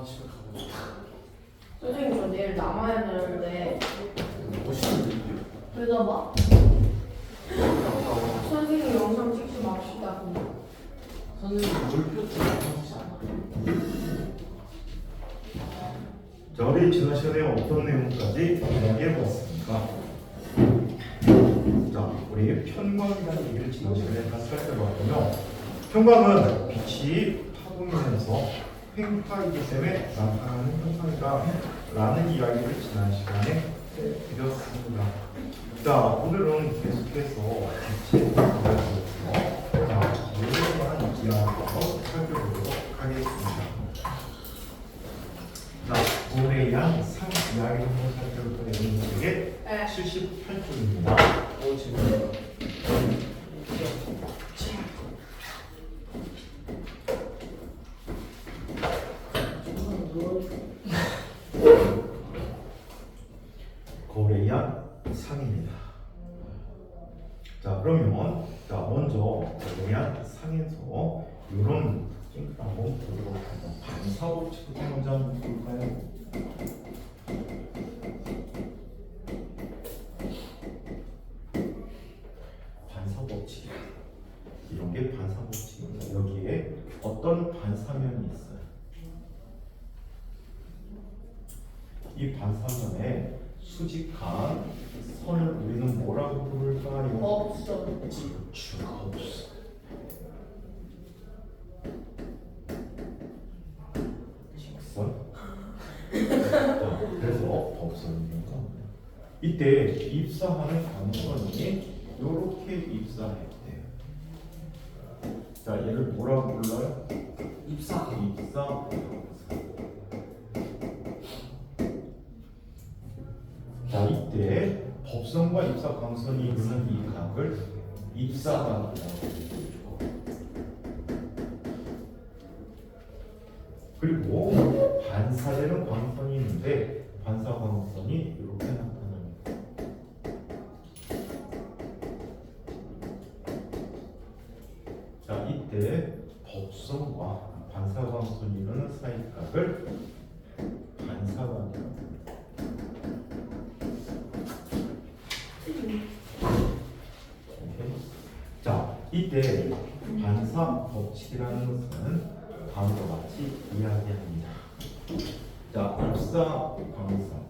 집에 가고 싶어. 선생님 저 내일 남아야 되는데 멋있는데? 그래서 막 선생님 영상 찍지 맙시다 그냥. 선생님 물표 좀 하시지 않아? 자, 우리 지난 시간에 어떤 내용까지 이야기해 보았습니까? 자, 우리 편광이라는 얘기를 지난 시간에 다 살펴봤군요. 편광은 빛이 파동이면서 횡파이기 때문에 나타나는 현상이다 라는 이야기를 지난 시간에 드렸습니다. 자, 오늘은 계속해서 빛의 관련해서 유용한 이야기를 살펴보도록 하겠습니다. 자, 고레양 상 이야기를 한번 살펴볼 내용이 78쪽입니다. 지금 고레양 상입니다. 자, 그러면 먼저 고레양 상에서 이런 특징을 한번 보도록 하죠. 반사법칙부터 먼저 한번 볼까요? 반사법칙, 이런 게 반사법칙입니다. 여기에 어떤 반사면이 있어요. 이 반사면에 수직한 선을 우리는 뭐라고 부를까요? 없어. 주가 없어. 직선. 자, 그래서 법선입니다. 이때 입사하는 관건이 이렇게 입사했대요. 자, 얘를 뭐라고 불러요? 입사. 입사. 자, 이때 법선과 입사광선이 이루는 이 각을 입사각이라고 부르죠. 그리고 반사되는 광선이 있는데 반사광선이 이렇게 나타납니다. 자, 이때 법선과 반사광선이 이루는 사이각을 반사각이라고 합니다. 자, 이때 반사 법칙이라는 것은 다음과 같이 이야기합니다. 자, 입사 광선.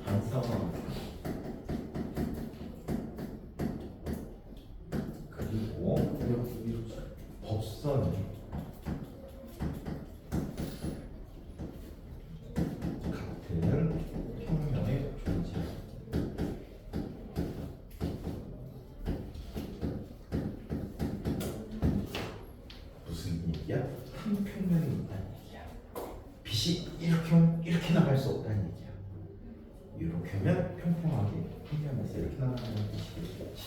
반사 광선. 그리고 법선이 같은 평면에 존재합니다. 무슨 얘기야? 한 평면이 있다는 얘기야. 빛이 이렇게 나갈 수 없다는 얘기야. 이렇게 하면 평평하게 평면에서 이렇게 나가는 뜻이겠지.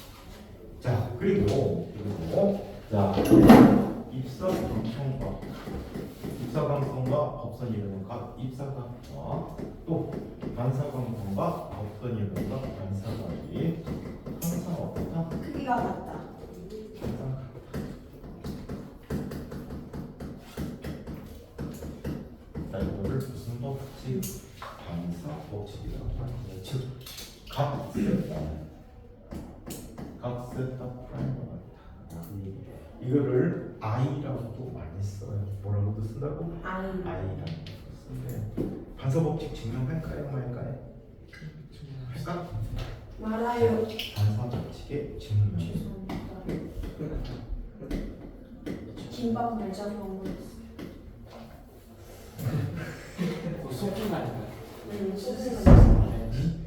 자, 그리고 자, 입사광선과 법선이 이루는 각 입사각과 또 반사광선과 법선이 이루는 각 반사각이 항상 어떻다? 크기가 같다. 항상 같다. 자, 이거를 무슨 법칙? 반사법칙이라고 하는 거예요. 즉, 각세타 프라임과 같다. 이거를 I라고도 많이 써요. 뭐라고도 쓴다고? I라고 쓰는데 반사법칙 증명할까요? 말까요? 할까? 말아요. 반사법칙의 증명. 죄송합니다. 김밥 말자 먹는. 소풍 가니까. 선생님.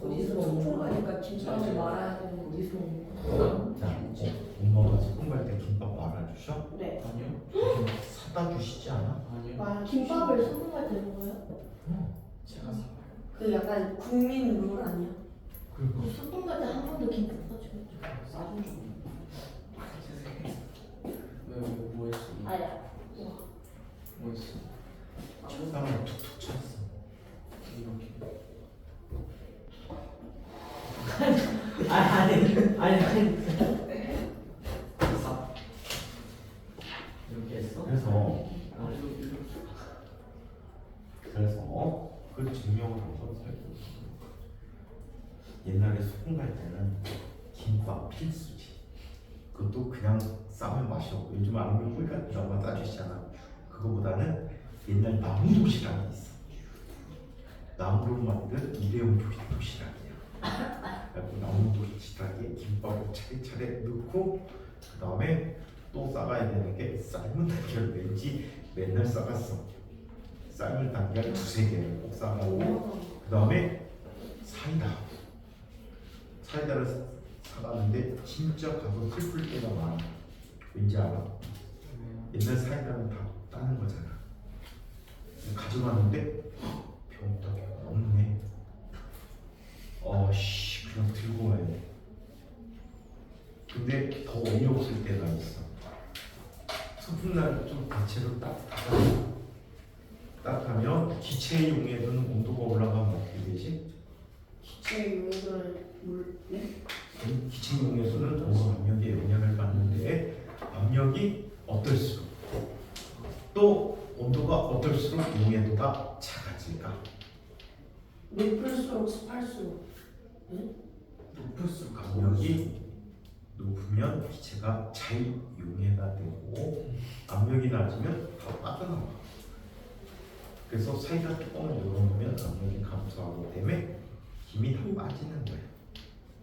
어디서 소풍 가니까 김밥을 말아야 되는 어디서 먹는 거? 자, 엄마가 소풍 갈 때 김밥 말아주셔? 네. 아니요. 사다 주시지 않아? 아니요. 김밥을 소풍 갈 때 먹어요? 제가 사와요. 그 약간 국민 룰 아니야? 그리고 소풍 갈 때 한 번도 김밥 사주면 싸준 적 없는데. 뭐 했어? 아야. 뭐 했어? 책상을 툭툭 쳤어. 이렇게. 아니 사. 옛날에 소풍 갈 때는 김밥 필수지. 그것도 그냥 싸면 맛이 없고 요즘 아니면 꿀 같은 거만 싸주시잖아. 그거보다는 옛날 나무 도시락이 있어. 나무로 만든 일회용 도시락이야. 그래서 나무 도시락에 김밥을 차례차례 넣고 그 다음에 또 싸가야 되는 게 삶은 달걀. 왠지 맨날 싸갔어. 삶은 달걀 2-3개를 꼭 싸가고 그 다음에 사이다를 사갔는데 진짜 가서 슬플 때가 많아. 왠지 알아? 옛날 사이다는 다 따는 거잖아. 가져갔는데 병따개 없네. 그냥 들고 와야 돼. 근데 더 어이없을 때가 있어. 소풍날 좀 대체로 따뜻하면 기체에 용해두는 온도가 올라가면 어떻게 되지? 기체 용액을 네? 기체 용해수는 온도 압력에 영향을 받는데 압력이 어떨수록 또 온도가 어떨수록 용해도가 작아질까? 높을수록 습할수록 높을수록 압력이 높으면 기체가 잘 용해가 되고 압력이 낮으면 다 빠져나와. 그래서 사이다 뚜껑을 열어놓으면 압력이 감소하기 때문에 김이 다 빠지는 거예요.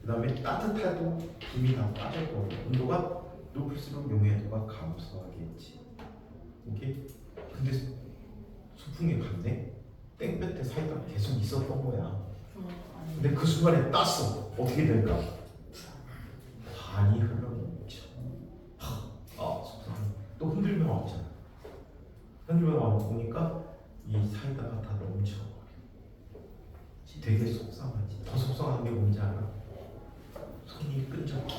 그 다음에 따뜻해도 김이 다 빠질 거고 온도가 높을수록 용해도가 감소하겠지. 오케이? 근데 소풍에 갔네? 땡볕에 사이다가 계속 있었던 거야. 근데 그 순간에 땄어. 어떻게 될까? 반이 흘러넘쳐. 속상해. 또 흔들면 없잖아. 흔들면 보니까 이 사이다가 다 넘쳐. 되게 속상하지. 더 속상한 게 뭔지 알아? 손이 끈적거려.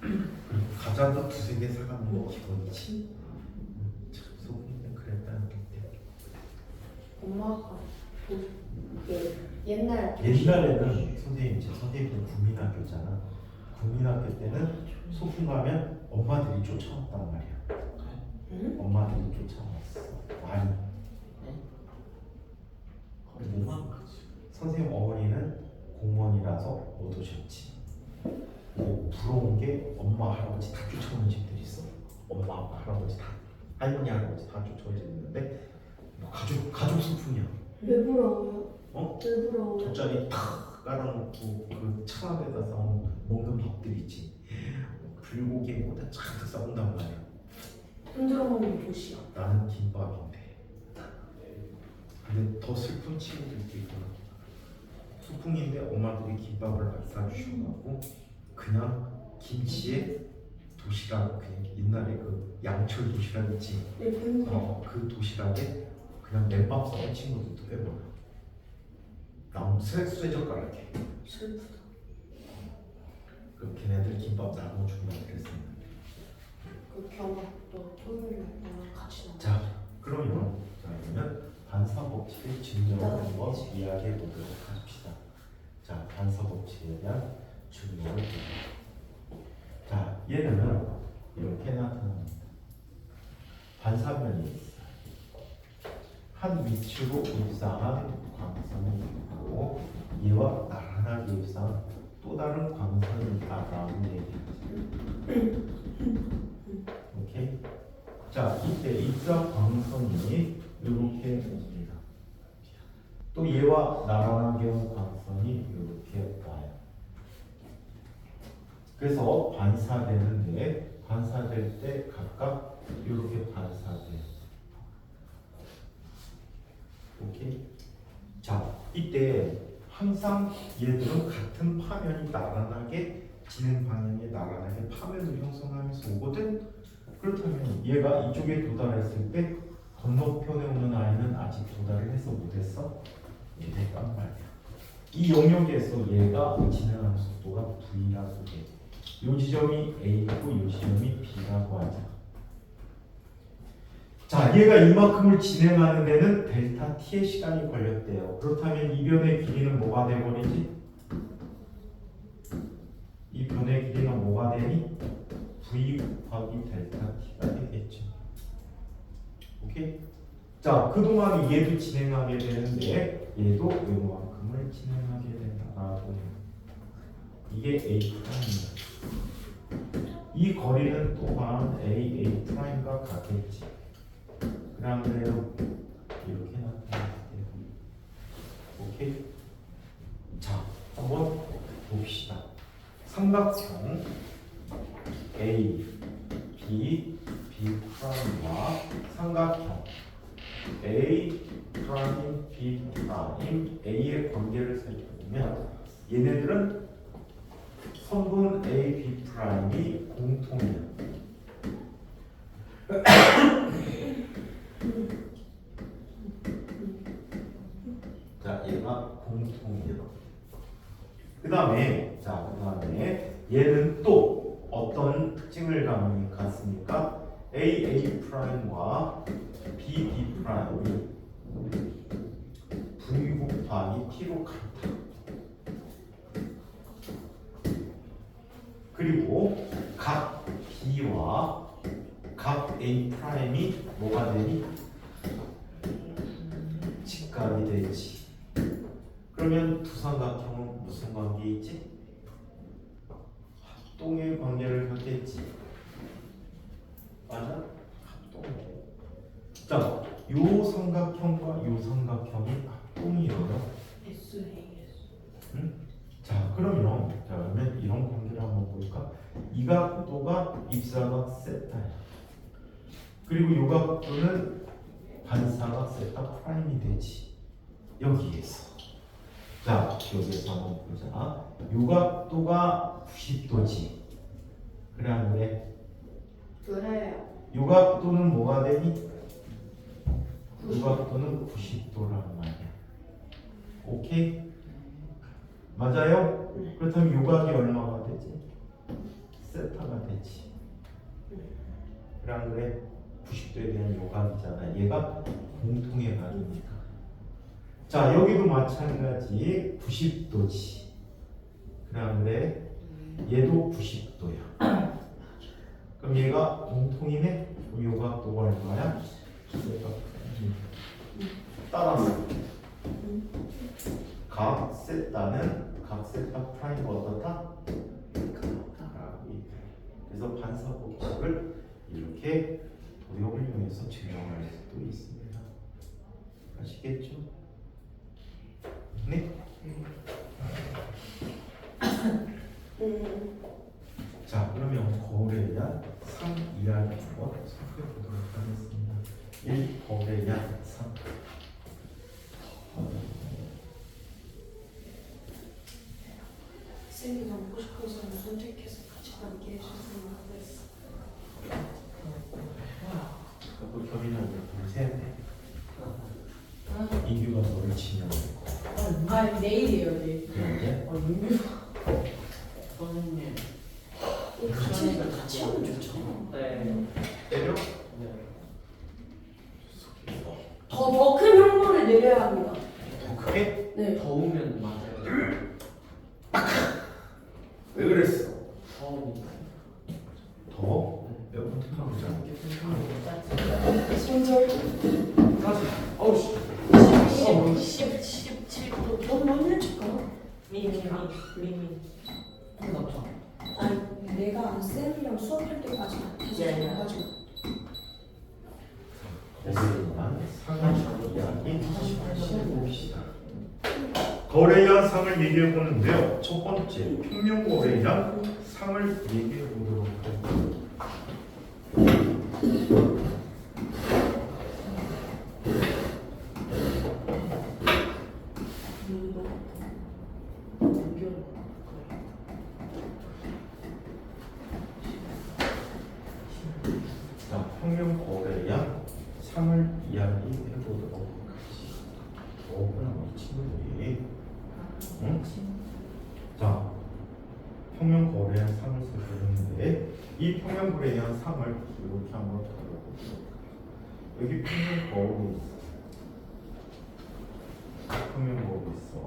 그리고 과자도 2-3개 사가는 거 기본이지. 참 소금은 그랬다는 게. 엄마가 옛날에는 선생님, 제 선생님도 국민학교잖아. 국민학교 때는 소풍 가면 엄마들이 쫓아왔단 말이야. 응? 엄마들이 쫓아왔어. 많이. 선생님 어머니는 공무원이라서 못 오셨지. 부러운 게 엄마 할아버지 다 쫓아오는 집들이 있어. 엄마 아빠 할아버지 다, 할머니 할아버지 다 쫓아오는데 가족 소풍이야. 왜 부러워요? 왜 부러워요? 돗자리 탁 깔아놓고 그 차 앞에다 싸온 먹는 밥들 있지. 불고기 뭐다 잔뜩 싸온단 말이야. 흔들어 먹는 도시야. 나는 김밥인데. 근데 더 슬픈 친구들도 있구나. 소풍인데 엄마들이 김밥을 안 싸주셔가지고 그냥 김치에 도시락, 그냥 옛날에 그 양철 도시락 있지. 그 도시락에 그냥 맨밥 싸온 친구들도 꽤 많아. 나무 쇠젓가락에. 슬프다. 그 걔네들 김밥 나눠준다 그랬었는데. 그 경험도 토요일 날 같이 나. 자, 그러면 반사법칙의 증명을 한번 이야기해 보도록 합시다. 자, 반사법칙에 대한 증명을. 자, 얘는 이렇게 나타납니다. 반사면이 있어요. 한 위치로 입상한 광선이 있고 얘와 나란하게 입상한 또 다른 광선이 있다라는 얘기죠. 오케이? 자, 이때 입상 광선이 이렇게 옵니다. 또 얘와 나란하게 온 광선이 이렇게 와요. 그래서 반사되는데 반사될 때 각각 이렇게 반사돼요. 오케이? 자, 이때 항상 얘들은 같은 파면이 나란하게 진행 방향에 나란하게 파면을 형성하면서 오거든. 그렇다면 얘가 이쪽에 도달했을 때 건너편에 오는 아이는 아직 도달을 해서 못했어? 얘네가 말이야. 이 영역에서 얘가 진행하는 속도가 V라고 해. 이 지점이 A고 이 지점이 B라고 하자. 자, 얘가 이만큼을 진행하는 데는 델타 T의 시간이 걸렸대요. 그렇다면 이 변의 길이는 뭐가 돼버리지? 이 변의 길이는 뭐가 되니? V 곱하기 델타 T가 되겠죠. 오케이? 자, 그동안 얘도 진행하게 되는데 얘도 요만큼을 진행하게 된다라고 해요. 이게 A'입니다. 이 거리는 또한 A'A'과 같겠지. 그다음에요 이렇게 나타날게요. 오케이? 자, 한번 봅시다. 삼각형 A, B, B'와 삼각형 A, 프라임, B, 프라임, A의 관계를 살펴보면 얘네들은 선분 A, B 프라임이 공통이야. 자, 얘가 공통이야. 그 다음에 얘는 또 어떤 특징을 갖습니까? A, A 프라임과 B, B 프라임이 V 곱하기 T로 같다. 그리고 각 B와 각 A 프라임이 뭐가 되니? 직각이 되지. 그러면 두 삼각형은 무슨 관계 있지? 합동의 관계를 갖겠지. 맞아? 합동. 자, 요 삼각형과 요 삼각형이 합동이에요. 응? 자, 그러면 이런 관계를 한번 볼까? 이 각도가 입사각 세타야. 그리고 요 각도는 반사각 세타 프라임이 되지. 여기에서. 자, 여기에서 한번 보자. 요 각도가 90도지. 그래 안 그래? 그래요. 요 각도는 뭐가 되니? 요 각도는 90도란 말이야. 오케이? 맞아요? 네. 그렇다면 요 각이 얼마가 되지? 세타가 되지. 그래 안 그래? 90도에 대한 요 각이잖아. 얘가 공통의 각이니까. 자, 여기도 마찬가지 90도지. 그래 안 그래? 얘도 90도야. 그럼 얘가 공통이네? 그럼 요 각도가 얼마야? 따라서 각 세타 프라임 어떻다? 그래서 반사 법칙을 이렇게 도형을 이용해서 증명할 수도 있습니다. 아시겠죠? 네? 자, 그러면 거울에 대한 상 이야기 한번 살펴보도록 하겠습니다. 1. 거울에 대한 상. 쌤이 더 먹고 싶은 사람 선택해서 같이 함께 해주세요. 그 겸이는 둘셋 이규가 너를 치면 아, 내일이에요, 내일. 그런데 윤규. 선생님 같이 하면 좋죠. 네 때려? 네. 더 큰 형벌을 내려야 합니다. 더 크게? 네. 더우면 맞아요. 왜 그랬어? 더우니까. 더? 에어컨 틀어보자. 손절. 어우 씨. 17도. 너무 일찍 가. 미미. 맞죠? 아니, 내가 쌤이랑 수업할 때까지 계속 예. 가가지고. 거울에 상을 이야기 시작해봅시다. 거울에 대한 상을 얘기해 보는데요. 첫 번째, 평면 거울에 대한 상을 얘기해 보도록 할게요. 자, 평면 거울에 대한 상을 이야기해 보도록 하겠습니다. 우리 친구들이. 응? 자, 평면 거울에 대한 상을 살펴보는데 이 평면 거울에 대한 상을 이렇게 한번 다뤄보도록. 여기 평면 거울이 있어. 평면 거울이 있어.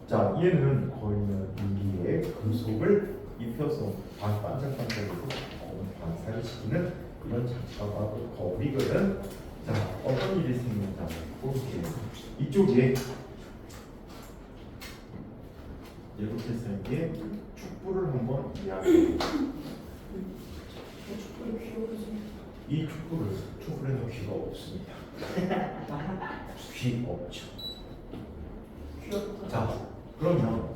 자, 얘는 거울면 유리에 금속을 입혀서 반짝반짝으로 반사를 시키는 이런 장치가 바로 거울이거든. 자, 어떤 일이 생긴다 볼게요. 이쪽에 이렇게 생긴 축구를 한번 이야기해요. 축구를 키우지. 이 축구에는 귀가 없습니다. 귀 없죠. 귀엽다. 자, 그러면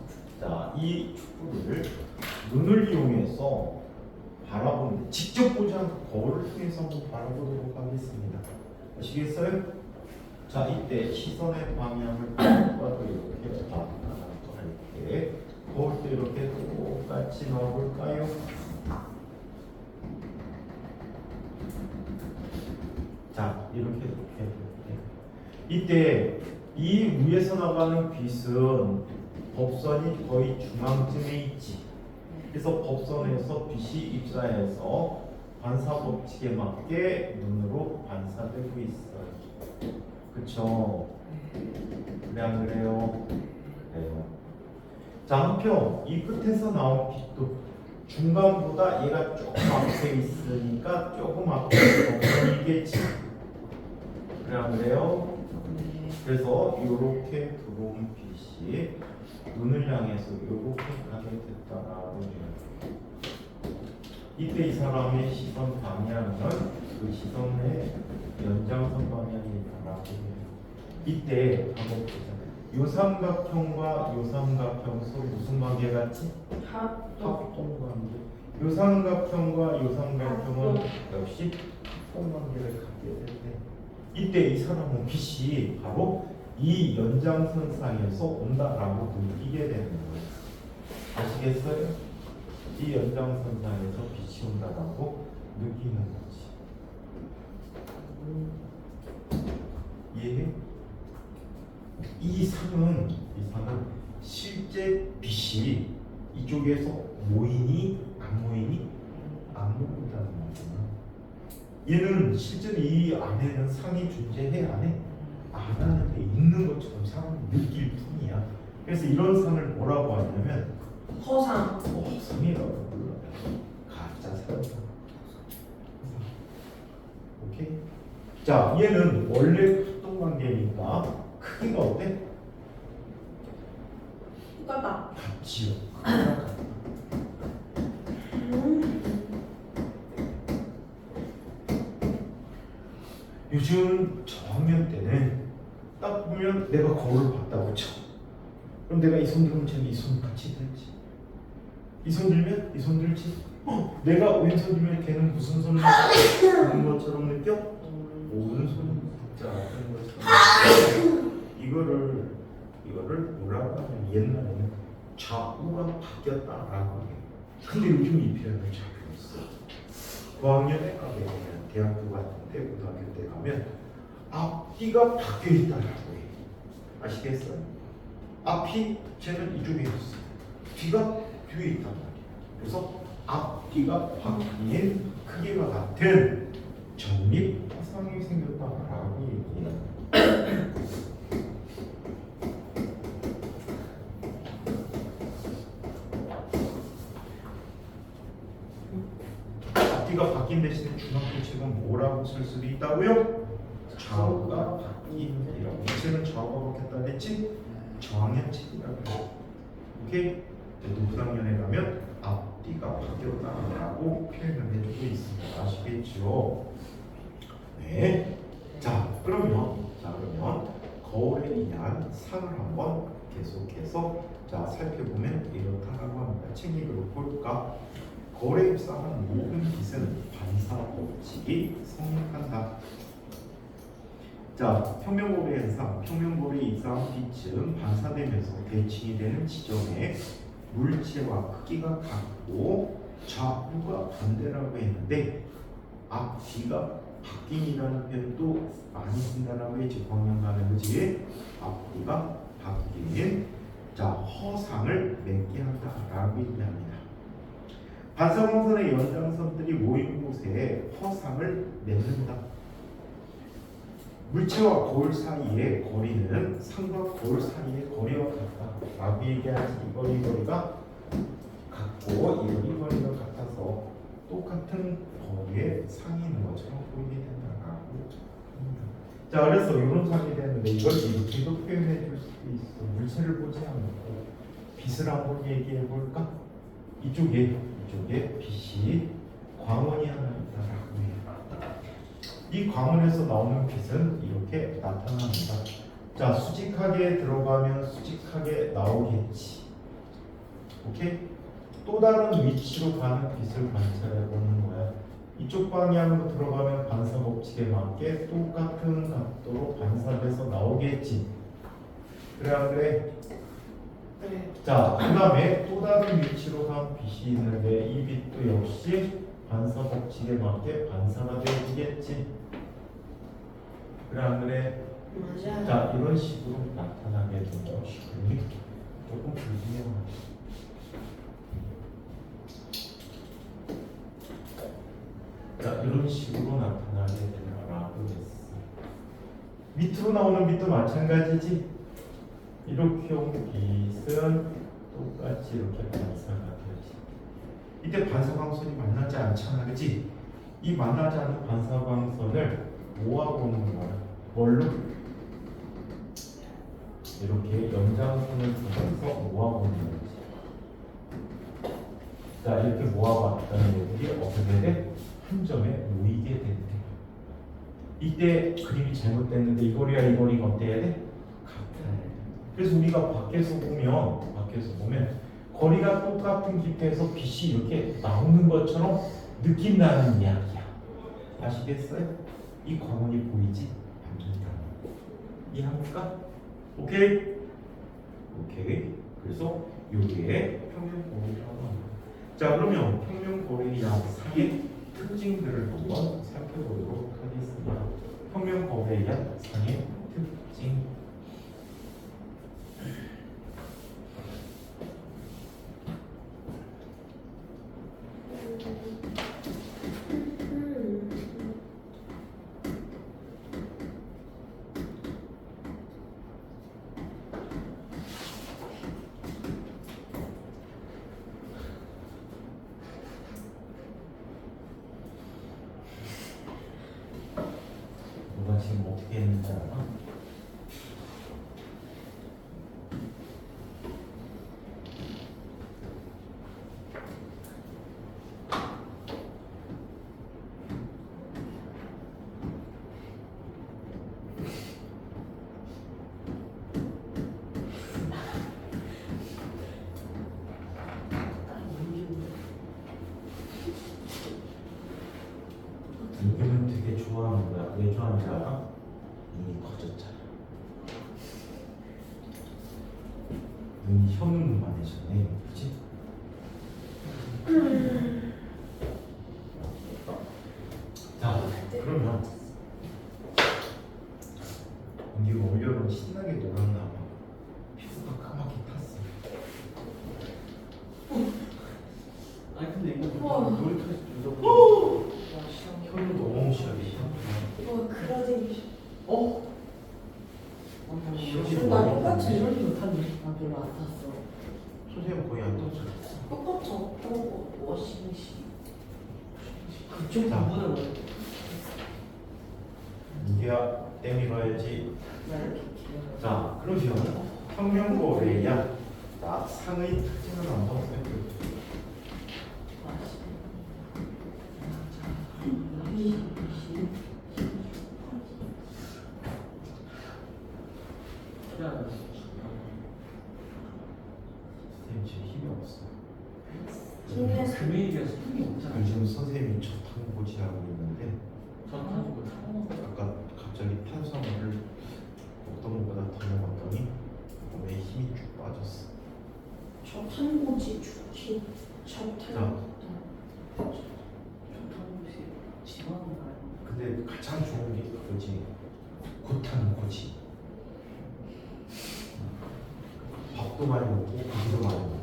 이 축구를 눈을 이용해서 바라보는, 직접 보지 않고 거울을 통해서 한번 바라보도록 하겠습니다. 아시겠어요? 자, 이때 시선의 방향을 똑바로 이렇게 할게. 거울 때 이렇게 똑같이 넣어볼까요? 자, 이렇게. 이때 이 위에서 나가는 빛은 법선이 거의 중앙쯤에 있지. 그래서 법선에서 빛이 입사해서 반사 법칙에 맞게 눈으로 반사되고 있어요. 그쵸? 그래 안 그래요? 그래요. 자, 한편 이 끝에서 나온 빛도 중간보다 얘가 조금 앞에 있으니까 조금 앞에 법선이겠지. 그래 안 그래요? 그래서 이렇게 들어온 빛이 눈을 향해서 이렇게 가게 됐다라고 해요. 이때 이 사람의 시선 방향은 그 시선의 연장선 방향이라고 해요. 이때 한번 보자. 요 삼각형과 요 삼각형 서로 무슨 관계 같지? 합동 관계. 요 삼각형과 요 삼각형은 역시 합동 관계를 갖게 되네. 이때 이 사람은 빛이 바로 이 연장선상에서 온다라고 느끼게 되는 거예요. 아시겠어요? 이 연장선상에서 빛이 온다라고 느끼는 거지. 이해해? 이 산은 실제 빛이 이쪽에서 모이니 안 모이니? 안 모인다는 거구나. 얘는 실제로 이 안에는 상이 존재해 안 해? 안 하는데 있는 것처럼 사람이 느낄 뿐이야. 그래서 이런 상을 뭐라고 하냐면 허상이라고 불러요. 가짜 상. 오케이? 자, 얘는 원래 합동관계니까 크기가 어때? 똑같다. 같지요. 요즘 저학년 때는 딱 보면 내가 거울을 봤다고 쳐. 그럼 내가 이 손 들면 쟤는 이 손 같이 들지. 이 손 들면 이 손 들지. 내가 왼손 들면 걔는 무슨 손을 드는 것처럼 느껴? 오른손 잡는 것처럼. 이거를 뭐라고 하면 옛날에는 좌우가 바뀌었다라고 해요. 근데 요즘 이 표현을 잘 써. 고학년에 가게 되면 대학교 같은 때, 고등학교 때 가면 앞뒤가 바뀌어 있다라고 해요. 아시겠어요? 앞이 쟤는 이쪽에 있어. 뒤가 뒤에 있단 말이에요. 그래서 앞뒤가 바뀐 크기가 같은 정립 화상이 생겼다라고 얘기해요. 앞뒤가 바뀐 대신에 중앙부 책은 뭐라고 쓸 수도 있다고요? 좌우가 바뀐이라고. 이 책은 좌우가 바뀌었다 했지? 저학년 책이라고 해요. 오케이? 고등학년에 가면 앞뒤가 바뀌었다라고 표현을 해주고 있습니다. 아시겠죠? 네. 자, 그러면 거울에 의한 상을 한번 계속해서 살펴보면 이렇다라고 합니다. 책임으로 볼까? 거울에 입사한 모든 빛은 반사 법칙이 성립한다. 자, 평면거울의 현상. 평면거울에 입사한 빛은 반사되면서 대칭이 되는 지점에 물체와 크기가 같고 좌우가 반대라고 했는데 앞뒤가 바뀐이라는 표현도 많이 쓴다라고 했지. 광명가는 그지? 앞뒤가 바뀐 허상을 맺게 한다라고 얘기합니다. 반사광선의 연장선들이 모인 곳에 허상을 맺는다. 물체와 거울 사이의 거리는 상과 거울 사이의 거리와 같다라고 얘기하지. 이 거리가 같고 이 거리가 같아서 똑같은 거리에 상이 있는 것처럼 보이게 된다라고 합니다. 자, 그래서 이런 상이 되는데 이걸 이렇게도 표현해 줄 수도 있어. 물체를 보지 않고 빛을 한번 얘기해 볼까? 이쪽에 빛이 광원이 하나 있다라고 해요. 이 광원에서 나오는 빛은 이렇게 나타납니다. 자, 수직하게 들어가면 수직하게 나오겠지. 오케이? 또 다른 위치로 가는 빛을 관찰해 보는 거야. 이쪽 방향으로 들어가면 반사 법칙에 맞게 똑같은 각도로 반사돼서 나오겠지. 그래 안 그래? 네. 자, 그 다음에 또 다른 위치로 간 빛이 있는데 이 빛도 역시 반사 법칙에 맞게 반사가 되어지겠지. 그래 안 그래? 맞아. 자, 이런 식으로 나타나게 되는 것이니 조금 불분명하죠. 자, 이런 식으로 나타나게 되라고 했어. 밑으로 나오는 빛도 마찬가지지. 이렇게 온 빛은 똑같이 이렇게 반사가 되지. 이때 반사광선이 만나지 않잖아, 그치? 이 만나지 않는 반사광선을 모아보는 거야. 뭘로? 이렇게 연장선을 통해서 모아보는 거지. 자, 이렇게 모아봤다는 애들이 어떻게 돼? 한 점에 모이게 된대. 이때 그림이 잘못됐는데 이 거리와 이 거리가 어때야 돼? 같아야 돼. 그래서 우리가 밖에서 보면 거리가 똑같은 깊이에서 빛이 이렇게 나오는 것처럼 느낀다는 이야기야. 아시겠어요? 이 광원이 보이지 않는다. 이해합니까? 오케이? 오케이. 그래서 여기에 평면고리라고 합니다. 자, 그러면 평면고리 양상의 특징들을 한번 살펴보도록 하겠습니다. 평면거리의 양상의 특징. 누가 지금 어떻게 했는지 알아? 이거는 되게 좋아하는 거야. 왜 좋아하는지 알아? 눈이 커졌잖아. 눈이 현웅만해졌네, 그렇지? 자, 그러면 네가 올여름 신나게 놀았나 봐. 피부가 까맣게 탔어. 아니 근데 이거 우와. 놀이터에서 무조건 현웅 너무 시원해. 그라데이션. 어? 나 똑같이 이런 거 탔네. 나 별로 안 탔어. 선생님 거의 안 떴잖아. 똑같이 없고 워싱시. 그쪽 자. 부분은 뭐? 이게야 땜이 가야지. 나 이렇게 길어. 자, 그러면 평면거리의 상의 특징을 한번 살펴볼게요. 선생님 지금 힘이 없어. 힘내서. 금요일이어서 힘이 없잖아. 요즘 선생님이 저탄 고지하고 있는데 전 타지고 아까 갑자기 탄수화물을 어떤 것보다 더 먹었더니 몸에 힘이 쭉 빠졌어. 저 탄고지 좋지. 저 자. 탄. 근데 가장 좋은 게 그거지. 고탄 고지. 밥도 많이 먹고 고기도 많이 먹고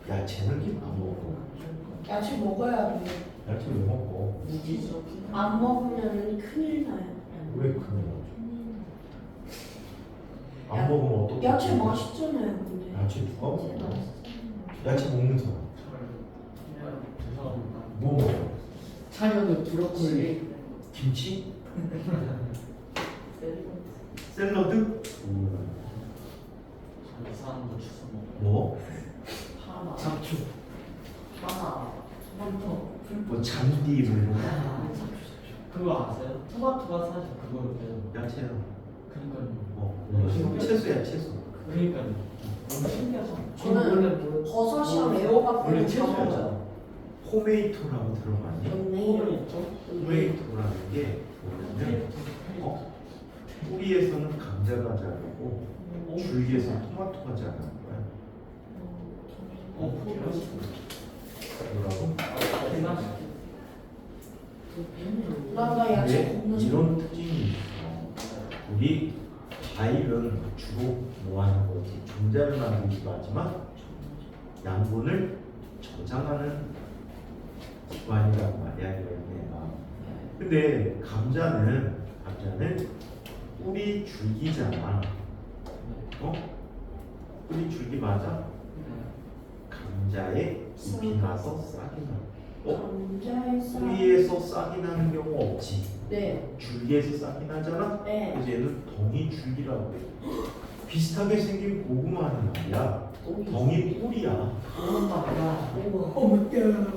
야채는 안 먹고. 야채 먹어야 돼. 야채 왜 먹고? 안 먹으면 큰일 나요. 왜 그런 거죠? 안 먹으면 어떻게? 야채 맛있잖아요, 근데. 야채 누가 먹어? 야채 먹는 사람. 죄송합니다. 뭐 먹어? 차려도 브로콜리. 김치? 샐러드? 이상한 거 주워 먹고. 뭐? 하나 잡초. 하나 토마토 뭐 잔디 뭐 이런 거? 그거 아세요? 토마토가 사실 그거를 빼는 거. 야채야. 그러니까요. 채소야 채소. 그러니까요. 너무 신기하죠. 저는 원래 뭐 버섯이랑 애호박 원래 빼고 채소였잖아. 포메이토라고 들어봤니? 홈은 있죠. 포메이토라는 게 뭐냐면 뿌리에서는 감자가 자라고 줄기에서는 토마토가 자라는 거야. 뭐라고? 나가 야채 근데 굽는 이런 특징이 있어. 우리 과일은 주로 뭐 하는 거지? 종자를 만들기도 하지만 양분을 저장하는 기관이라고 말이야, 얘가. 근데 감자는 뿌리 줄기잖아. 뿌리 줄기 맞아? 감자에 잎이 나서 싹이 나. 감자에 뿌리에서 싹이 나는 경우 없지. 네. 줄기에서 싹이 나잖아. 네. 그래서 얘는 덩이 줄기라고 해. 비슷하게 생긴 고구마는 말이야. 덩이 뿌리야.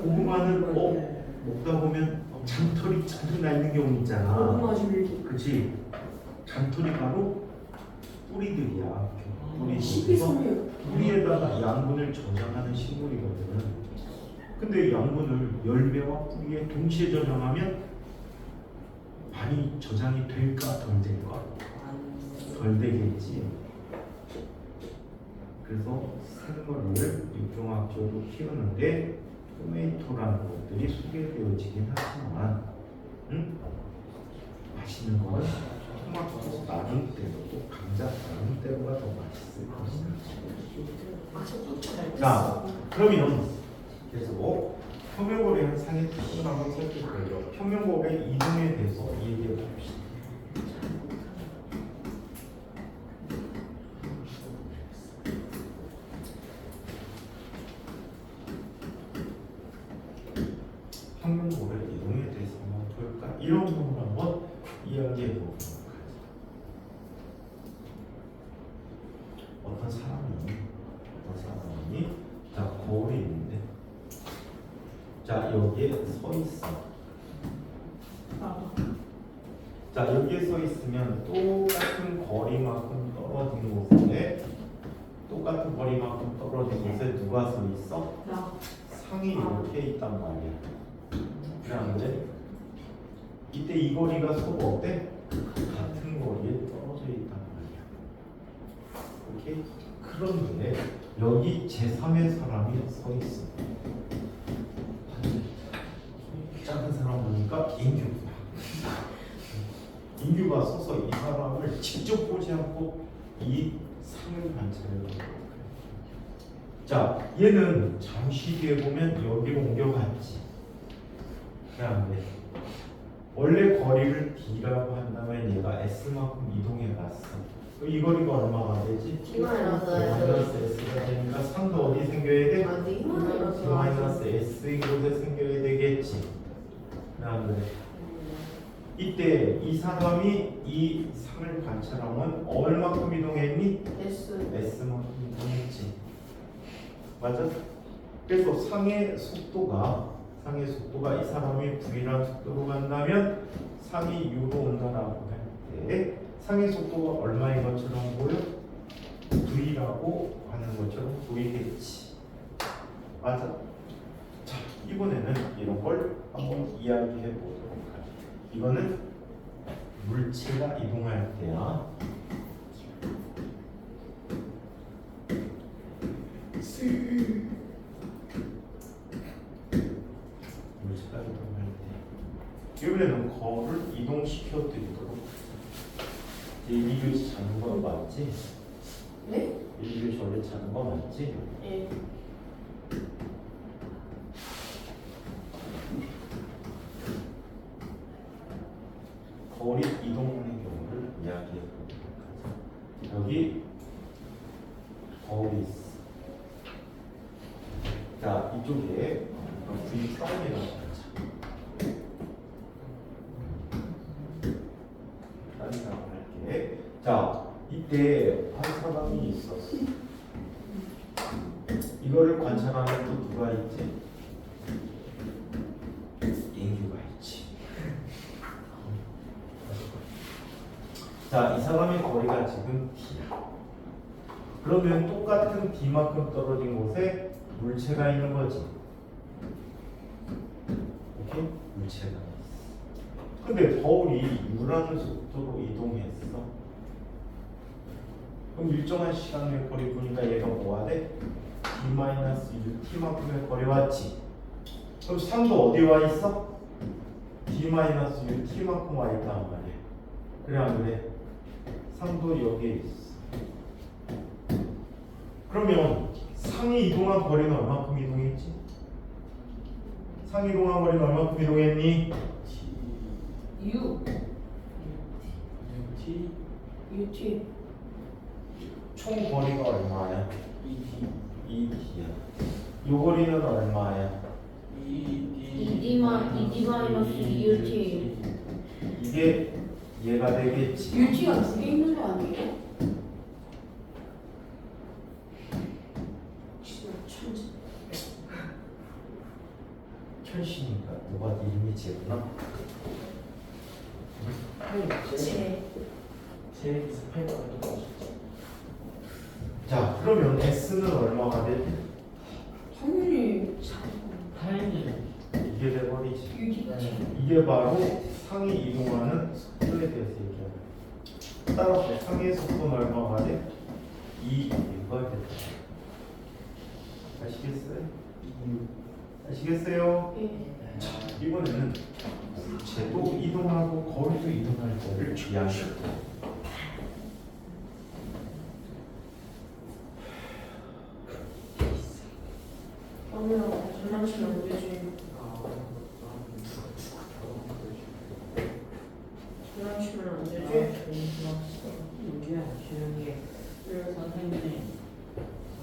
고구마는 먹다 보면 잔털이 잔뜩 나 있는 경우 있잖아. 고구마 줄기 그치? 잔털이 바로 뿌리들이야. 뿌리들. 식이섬유 뿌리에다가 양분을 저장하는 식물이거든. 근데 양분을 열매와 뿌리에 동시에 저장하면 많이 저장이 될까 덜 될까? 덜 되겠지. 그래서 생물을 육종학적으로 키우는데 토메이토라는 것들이 소개되어지긴 하지만 맛있는 거는 토마토 나름대로 또 감자 나름대로가 더 맛있을 것이다. 자, 그러면 계속 평면고리 현상의 특징을 한번 살펴볼게요. 평면고리의 이동에 대해서 얘기해 봅시다. 평면고리의 이동에 대해서 한번 볼까? 이런 부분을 한번 이야기해 보도록 하죠. 어떤 사람이 자, 거울이 있는데 자, 여기에 서 있어. 자, 여기에 서 있으면 똑같은 거리만큼 떨어진 곳에 누가 서 있어? 상이 이렇게 있단 말이야. 그런데 이때 이 거리가 서로 어때? 같은 거리에 떨어져 있단 말이야. 오케이? 그런데 여기 제3의 사람이 서 있어. 작은 사람 보니까 인규구나. 인규가 서서 이 사람을 직접 보지 않고 이 상을 관찰해 볼 거야. 자, 얘는 잠시 뒤에 보면 여기로 옮겨갔지. 그런데 원래 거리를 D라고 한다면 얘가 S만큼 이동해 갔어. 이 거리가 얼마가 되지? T-S가 되니까 상도 어디 생겨야 돼? T-S 이곳에 생겨야 되겠지. 그다음에 이때 이 사람이 이 상을 관찰하면 얼마큼 이동했니? S만큼 이동했지. 맞아? 그래서 상의 속도가 이 사람이 V라는 속도로 간다면 상이 U로 온다라고 할 때 상의 속도가 얼마인 것처럼 보여? V라고 하는 것처럼 보이겠지. 맞아? 자, 이번에는 이런 걸 한번 이야기해 보도록 하죠. 이거는 물체가 이동할 때야. 물체가 이동할 때 이번에는 거를 이동시켜 드리도록. 1교시 자는 거 맞지? 네? 1교시 원래 자는 거 맞지? 예. 거리 이동하는 경우를 이야기해 보도록 하죠. 여기 거울이 있어. 자, 이쪽에 V-이라고 하자. R이라고 할게. 사람이 있었어. 이거를 관찰하는 또 누가 있지? 인규가 있지. 자, 이 사람의 거리가 지금 D야. 그러면 똑같은 D만큼 떨어진 곳에 물체가 있는 거지. 오케이? 물체가 있어. 근데 거울이 U라는 속도로 이동했어. 그럼 일정한 시간의 거리 보니까 얘가 뭐가 돼? D-UT만큼의 거리 왔지. 그럼 3도 어디 와 있어? D-UT만큼 와 있단 말이야. 그래 안 그래? 3도 여기에 있어. 그러면 상이 이동한 거리는 얼마큼 이동했지? 상이 이동한 거리는 얼마큼 이동했니? U T UT 총 거리가 얼마야? ED 2D야. 요 거리는 얼마야? ED 마이너스 UT 이게 얘가 되겠지. UT가 두 개 있는 거 아니에요? 진짜 천재. 천신인가? 너가 이름이 쟤구나? 제 스파이더가 똑같이. 자, 그러면 S는 얼마가 돼? 당연히 타임이 이게 돼버리지. UT 이게 바로 상이 이동하는 속도에 대해서 얘기하는 거야. 따라서 상의 속도는 얼마가 돼? 2U가 됐다. 아시겠어요? 아시겠어요? 예. 자, 이번에는 물체도 이동하고 거리도 이동할 거를 이해하실 거예요. 그러면 장난치면 안 되지. 장난치면 안 되지. 여기야 쉬운 게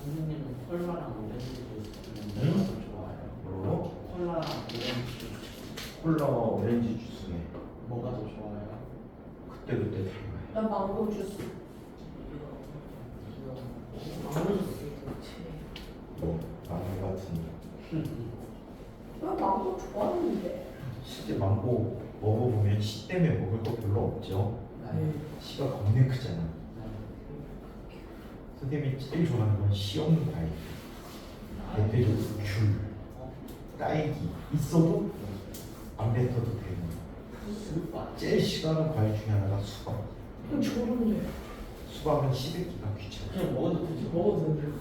선생님은 콜라랑 오렌지 주스 뭐가 더 좋아요? 뭐로? 콜라랑 오렌지 콜라와 오렌지 주스 중에 뭐가 더 좋아요? 그때 달라요. 나 망고 주스. 망고 주스 뭐 망고 같은. 나 망고 좋아하는데. 실제 망고 먹어보면 씨 때문에 먹을 거 별로 없죠. 씨가 겁내 크잖아. 선생님이 제일 좋아하는 건 씨 없는 과일. 대표적으로 귤, 딸기 있어도 안 뱉어도 되는. 제일 싫어하는 과일 중에 하나가 수박. 그럼 좋은데. 수박은 씹기가 귀찮아. 그냥 먹어도 되지. 먹어도 되는데.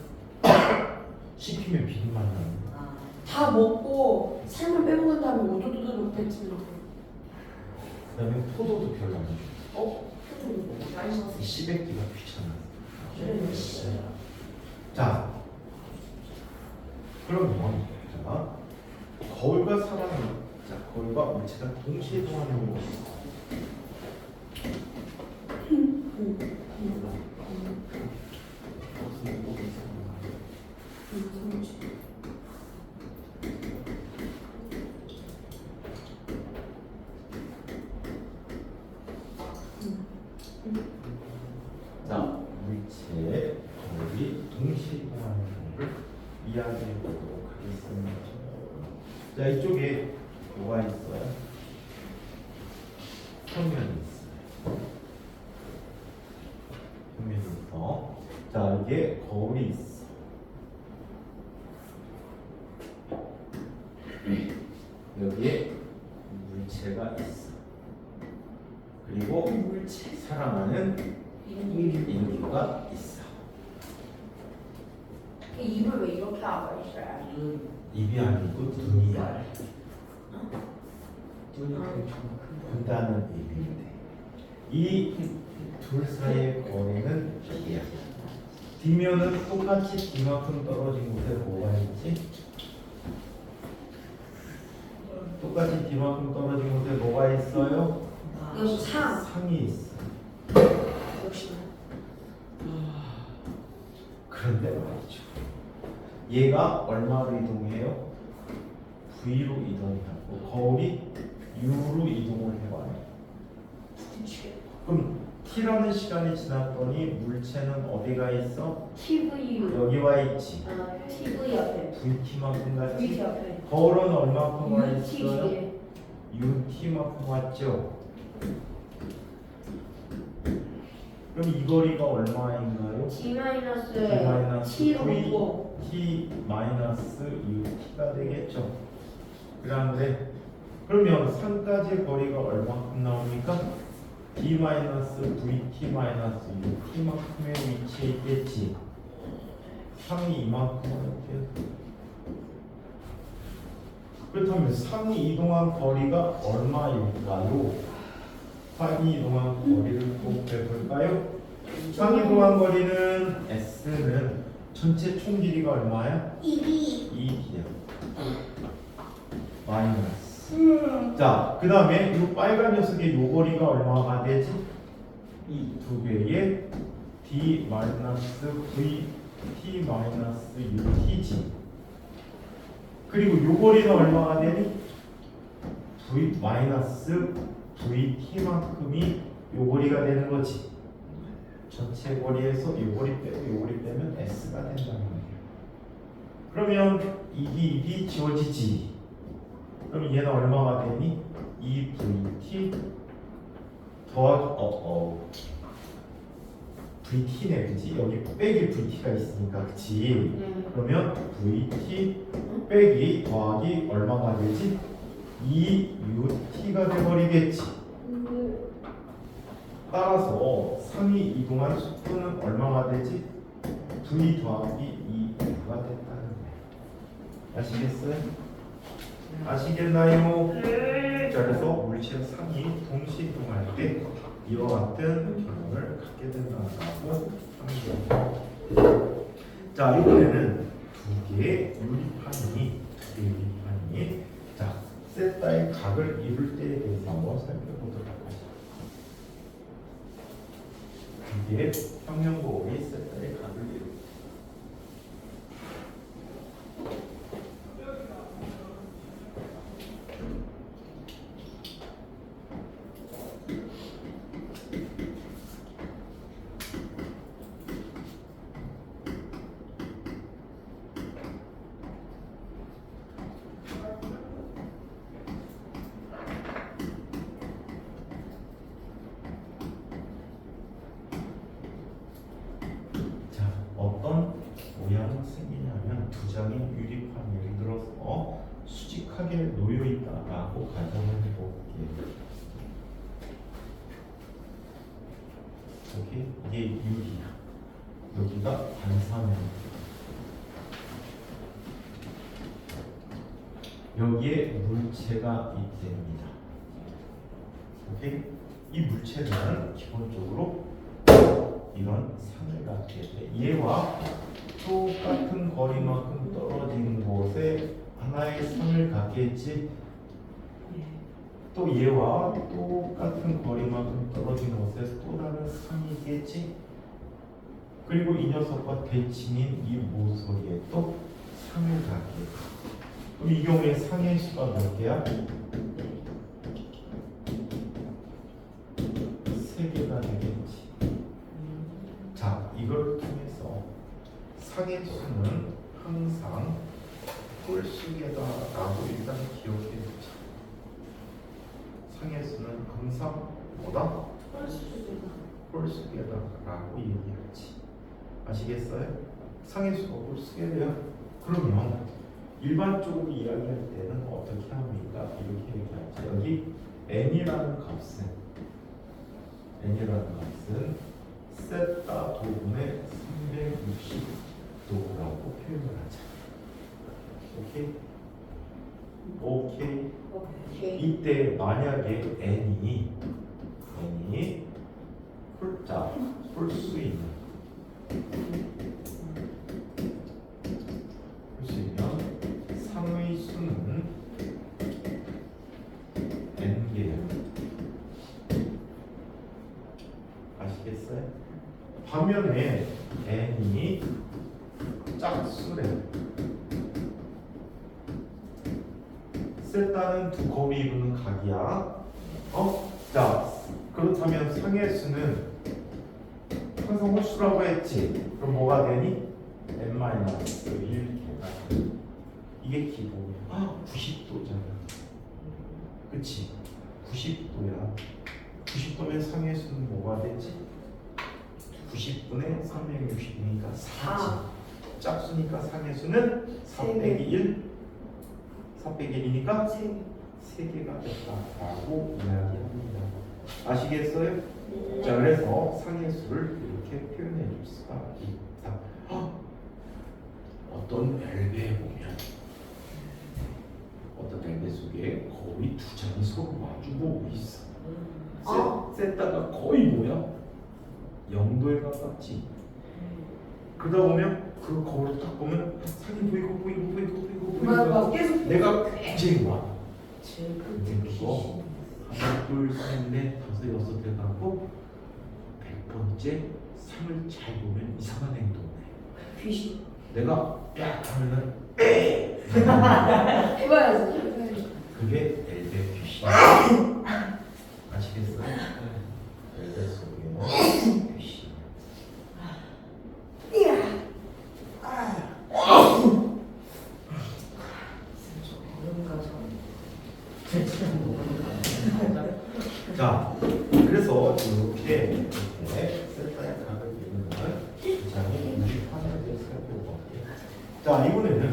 씹히면 비린맛 나는. 다 먹고 살만 빼먹은 다음에 오도도도 뱉으면 그다음에 포도도 별로 안 좋아. 표정이 마이너스. 씹기가 귀찮아. 그래, 씨. 자, 그러면 자, 거울과 사람이 자, 거울과 물체가 동시에 이동하는 거. 자, 물체, 거울이 동시에 이동하는 거를 이야기해 보도록 하겠습니다. 자, 이쪽에 뭐가 있어요? 평면이 있어요. 평면이 있어. 자, 이게 거울이 있어. 여기에 물체가 있어. 그리고 물체. 사랑하는 인류가 있어. 입을 왜 이렇게 하고 있어요? 입이 아니고 눈이야. 눈이 엄청 본다는 의미인데 이 둘 사이의 거리는 D야. D면은 똑같이 D만큼 떨어진 곳에 뭐가 있지? 똑같이 D만큼 떨어진 곳에 뭐가 있어요? 여기 상. 상이 있어. 역시. 그런데 말이죠. 얘가 얼마로 이동해요? V로 이동하고 거울이 U로 이동을 해봐요. 미치겠다. 그럼 t라는 시간이 지났더니 물체는 어디가 있어? TVU. 여기 와 있지. TV 앞에. vt만큼 갔지. VT 앞에. 거울은 얼마큼 와 UT 있어요? 뒤에. ut만큼 왔죠. 그럼 이 거리가 얼마인가요? T 마이너스 T 마이너스 T로 t 마이너스 ut가 되겠죠. 그런데 그러면 3까지 거리가 얼마큼 나옵니까? d 마이너스 vt 마이너스 ut만큼의 위치에 있겠지. 3이 이만큼 할게요. 그렇다면 3이 이동한 거리가 얼마일까요? 3이 이동한 거리를 곱해볼까요? 3이 이동한 거리는 s는 전체 총 길이가 얼마야? 2d야. 마이너스. 자, 그 다음에 이 빨간 녀석의 요 거리가 얼마가 되지? 이 두 개의 d 마이너스 v t 마이너스 ut지. 그리고 요 거리는 얼마가 되니? v 마이너스 vt만큼이 요 거리가 되는 거지. 전체 거리에서 요 거리 빼고 요 거리 빼면 s가 된다는 거예요. 그러면 이게 지워지지. 그럼 얘는 얼마가 되니? 2vt 더하기 vt네, 그치? 여기 빼기 vt가 있으니까, 그치? 그러면 vt 빼기 더하기 얼마가 되지? 2ut가 돼버리겠지. 따라서 3이 이동한 속도는 얼마가 되지? v 더하기 2u가 됐다는 거예요. 아시겠어요? 아시겠나요? 자, 그래서 물체 3이 동시 이동할 때 이와 같은 결론을 갖게 된다고 합니다. 자, 이번에는 두 개의 유리판이 자, 세타의 각을 이룰 때에 대해서 한번 살펴보도록 하죠. 두 개의 평면고리 세타의 각을 이룰 때. 어떤 모양이 생기냐면 두 장의 유리판 예를 들어서 수직하게 놓여 있다라고 가정을 해볼게요. 이게 유리야. 여기가 반사면. 여기에 물체가 있답니다. 오케이? 이 물체는 기본적으로 이런 상을 갖게 돼. 얘와 똑같은 거리만큼 떨어진 곳에 하나의 상을 갖겠지. 또 얘와 똑같은 거리만큼 떨어진 곳에 또 다른 상이 있겠지. 그리고 이 녀석과 대칭인 이 모서리에 또 상을 갖게 돼. 그럼 이 경우에 상의 수가 몇 개야? 3개가 되겠지. 자, 이걸 통해서 상의 수는 항상 홀수계다라고 일단 기억해 두자. 상의 수는 항상 뭐다? 홀수계다라고 얘기하지. 아시겠어요? 상의 수가 홀수계래요. 그러면 일반적으로 이야기할 때는 어떻게 합니까? 이렇게 얘기하지. 여기 n이라는 값은 세타 도분의 360도라고 표현을 하자. 오케이? 이때 만약에 n이 홀수 있는 상의 수는 n개야. 아시겠어요? 반면에 n이 짝수래. 세타는 두 곱이 이루는 각이야. 자, 그렇다면 상의 수는 삼성 홀수라고 했지. 그럼 뭐가 되니? n-1개가 이게 기본이야. 90도잖아. 그치? 90도야. 90도면 상해수는 뭐가 되지? 90분의 360이니까 4지. 짝수니까 상해수는 4 빼기 1. 4 빼기 1이니까 3개가 됐다라고 이야기합니다. 아시겠어요? 자, 그래서 상해수를 이렇게 표현해 줄 수가 있다. 어떤 엘베에 보면 어떤 엘베 속에 거의 두 장이 서로 마주보고 있어. 셋다가 거의 뭐야? 0도에 가깝지. 그러다 보면 그 거울을 딱 보면 상이 보이고 막 계속 내가 굉장히 많아. 제일 근데 그거 하나, 둘, 셋, 넷, 다섯, 여섯 대 갖고 100번째 상을 잘 보면 이상한 행동을 해. 귀신 내가 야 하면은 해봐야지. 그게 엘베 귀신. 아시겠어요? 엘베 속에 귀신. 자, 그래서 이렇게 셀파의 각을 이루는 굉장히 유리한 데서 살펴보고 자, 이번에는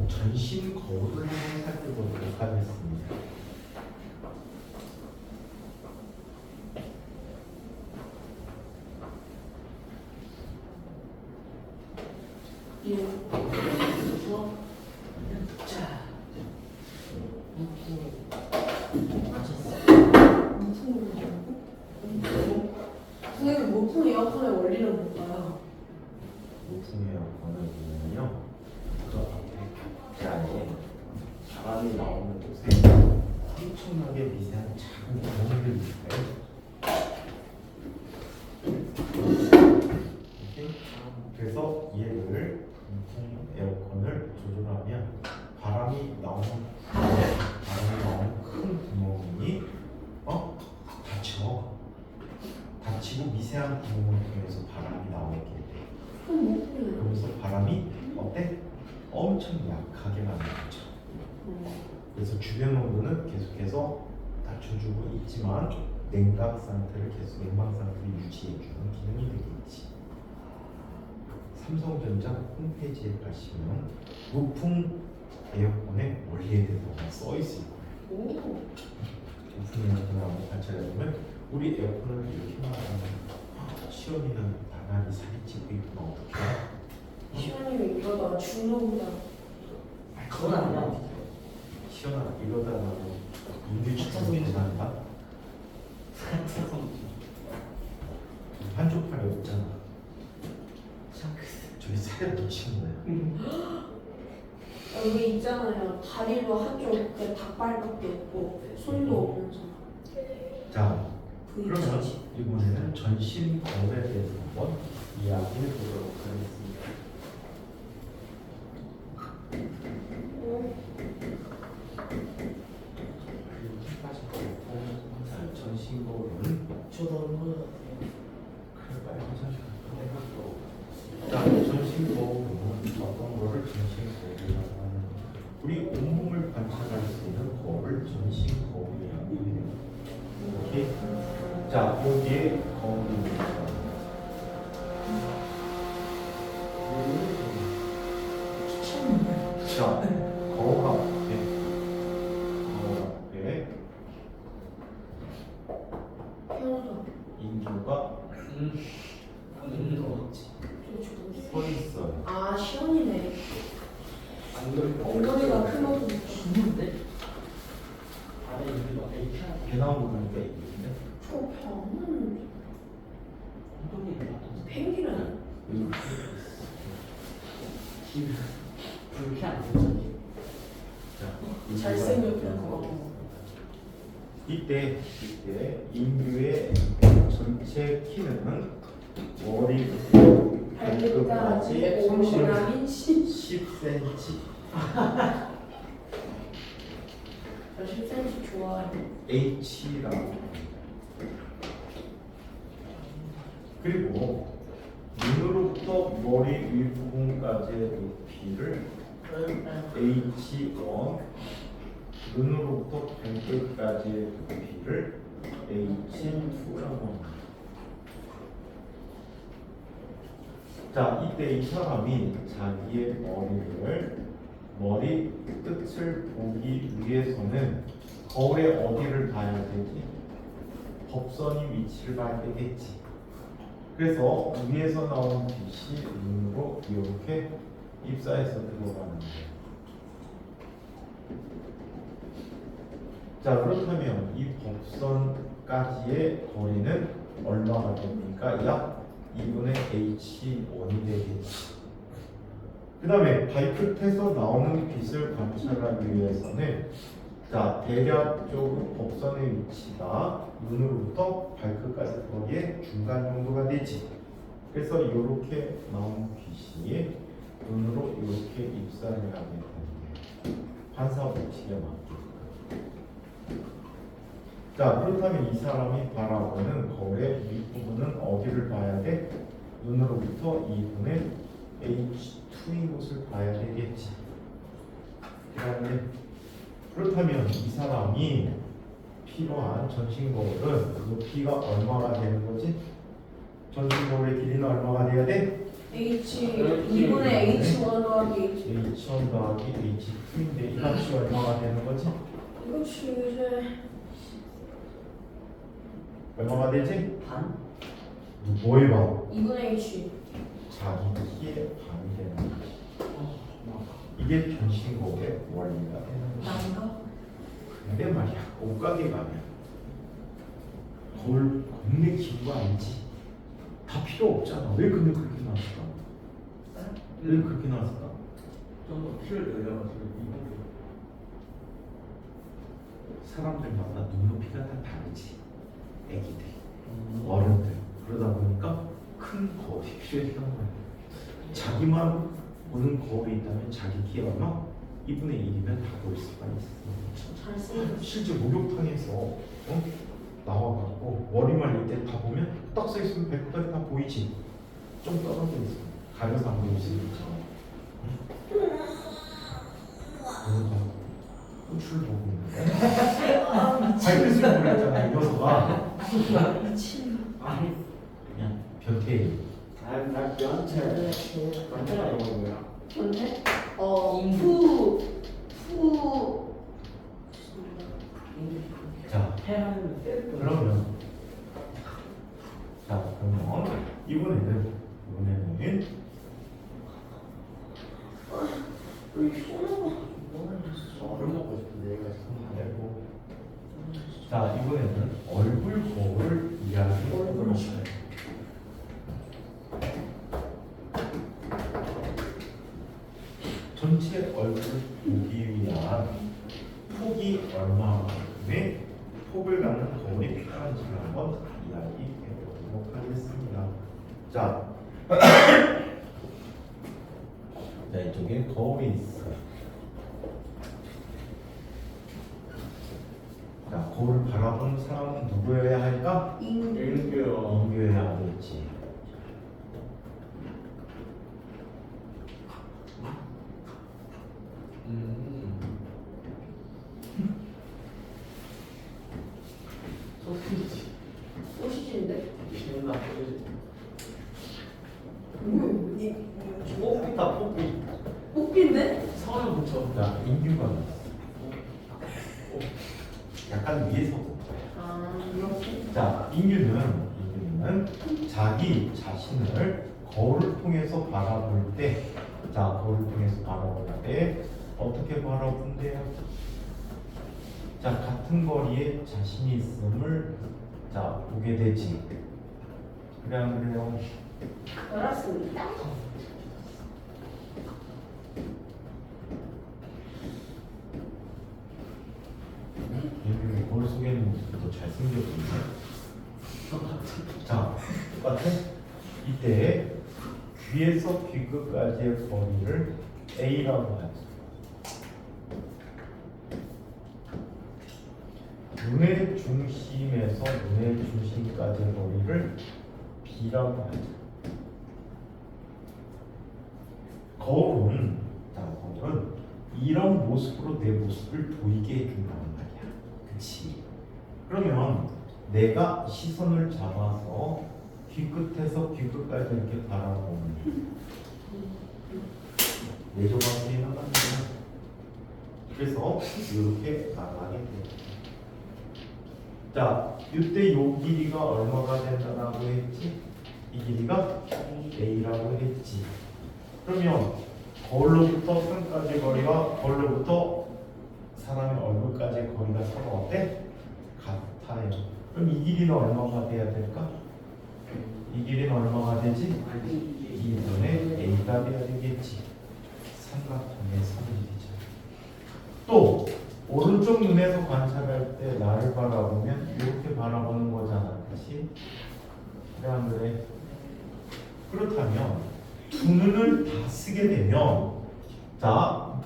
전신 거울을 한번 살펴보도록 하겠습니다. 선생님 모품 에어컨의 원리는 뭘까요? 높은 에어컨을 보면요, 그 앞에 벽에 바람이 나오는 곳에 엄청나게 미세한 작은 구멍들이 있어요. 이렇게. 그래서 얘를 높은 에어컨을 조절하면 바람이 나오는 큰 구멍이 닫히고 미세한 구멍을 통해서 바람이 나오게 돼. 그러면서 바람이 어때? 엄청 약하게 만들어져. 그래서 주변 온도는 계속해서 낮춰주고 있지만 냉각 상태를 계속 냉방 상태를 유지해주는 기능이 되겠지. 삼성전자 홈페이지에 가시면 무풍 에어컨의 원리에 대해서 써 있을 거예요. 무풍 에어컨을 한번 관찰해보면 우리 에어컨을 이렇게 말하면 시원이는 나날이 살이 찌고 있구나. 어떻게 알아? 시원님이 이러다가 죽는다. 그건 아니야. 시원아 이러다가도 인규치는 괜찮다. 한쪽 팔이 없잖아. 저기 살에 묻히는 거야. 여기 있잖아요. 다리도 한쪽 그 닭발밖에 없고 손도 없는 사람. 자, 그러면 V치지. 이번에는 전신 거울에 대해서 한번 이야기해 보도록 하겠습니다. 전신 거울은 저도 얼마나 그래 빨리 화장실 갔다. 자, 전신 거울은 어떤 거를 전신 거울이라고 하는 우리 온몸을 관찰할 수 있는 거울을 전신 거울이라고 해요. 이렇게. 자, 여기에 거울입니다. 자, 거울 앞에 편하다. 인규가 서 있어요. 아 시원이네. 안 그럴 거 엉덩이가 큰 옷은 죽는데? 아래 여기 막 이렇게 하는 배 나오는 게 있는데 저 병은 엉덩이를 놔둬서 펭귄은 그렇게 안 되잖아. 자, 잘생겼다. 이때 인규의 전체 키는 머리부터 발끝까지 10cm. 저 10cm 좋아해. H라고 그리고 눈으로부터 머리 윗부분까지의 높이를 H1, 눈으로부터 발끝까지의 높이를 H2라고 합니다. 자, 이때 이 사람이 자기의 머리 끝을 보기 위해서는 거울의 어디를 봐야 되지? 법선이 위치를 봐야 되겠지. 그래서 위에서 나온 빛이 눈으로 이렇게 입사해서 들어가는 거예요. 자, 그렇다면 이 법선까지의 거리는 얼마가 됩니까? 약 2분의 H1이 되겠지. 그 다음에 발끝에서 나오는 빛을 관찰하기 위해서는 자, 대략적으로 법선의 위치가 눈으로부터 발끝까지 거리의 중간 정도가 되지. 그래서 이렇게 나오는 빛이 눈으로 이렇게 입사를 하게 되는 거예요. 반사 법칙에 맞게. 자, 그렇다면 이 사람이 바라보는 거울의 윗부분은 어디를 봐야 돼? 눈으로부터 2분의 H2인 곳을 봐야 되겠지. 그렇다면 이 사람이 필요한 전신 거울은 그 높이가 얼마가 되는 거지? 전신 거울의 길이는 얼마가 돼야 돼? H2분의 H1 더하기 H1 더하기 H2인데 이 값이 얼마가 되는 거지? 이것이 이제 얼마가 되지? 반? 뭐에 봐? 2분의 H 자기 키의 반이 되는 거지. 이게 전신 거울의 원리가 되는 거지. 난가? 근데 말이야, 옷가게 가면 거울 겁내 긴 거 알지? 다 필요 없잖아. 왜 근데 그렇게 나왔을까? 왜 그렇게 나왔을까? 좀더 키를 늘려가지고 이거 사람들마다 눈높이가 다 다르지. 애기들, 어른들. 그러다 보니까 큰 거울이 필요했던 거야. 자기만 보는 거울이 있다면 자기 키 얼마? 2분의 1이면 다 볼 수가 있어. 잘 쓰는 실제 목욕탕에서 나와가지고 머리 말릴 때 다 보면 딱 써있으면 배꼽까지 다 보이지. 좀 떨어져 있어. 가려서 안 보이지. 호출 보고 있는데 발끝을 보냈잖아 이 녀석아. 미친 아니 그냥 변태. 나 변태 변태가 이거 뭐야? 변태? 푸 자, 해하는 때 그러면 이번에는 술 먹고 싶은데 얘가 말고 자, 이번에는 얼굴 거울 이야기해보도록 해요. 전체 얼굴을 보기 위한 폭이 얼마만큼의 폭을 갖는 거울이 필요한지를 한번 이야기해보도록 하겠습니다. 자, 자, 이쪽에 거울이 있어요. 자, 거울을 바라보는 사람은 누구여야 할까? 인규요. 인규여야 되겠지. 소시지 소시지인데? 기분나 소시지 뭐야? 뽑기 뽑기인데? 성을 붙여. 자, 인규가 나왔어. 약간 위에서부터. 이렇게? 자, 인규는 자기 자신을 거울을 통해서 바라볼 때, 자, 거울을 통해서 바라볼 때 어떻게 바라본대요? 자, 같은 거리에 자신이 있음을 자 보게 되지. 그래 안 그래요? 알았습니다. 인규의 거울 속에 있는 모습이 더 잘생겼군요. 자, 똑같아? 이때 귀에서 귀끝까지의 거리를 A라고 하죠. 눈의 중심에서 눈의 중심까지의 거리를 B라고 하죠. 거울은 이런 모습으로 내 모습을 보이게 해준다는 말이야. 그치? 그러면 내가 시선을 잡아서 귀끝에서 귀끝까지 이렇게 바라보면 내 조각이 나갑니다. 그래서 이렇게 나가게 돼요. 자, 이때 요 길이가 얼마가 된다라고 했지? 이 길이가 A라고 했지. 그러면 거울로부터 손까지 거리와 거울로부터 사람의 얼굴까지 거리가 서로 어때? 같아요. 그럼 이 길이는 얼마가 돼야 될까? 이 길이는 얼마가 되지? 2분의 A가 돼야 되겠지. 삼각형의 3일이죠. 또 오른쪽 눈에서 관찰할 때 나를 바라보면 이렇게 바라보는 거잖아. 그치? 그래 안 그래? 그렇다면 두 눈을 다 쓰게 되면 자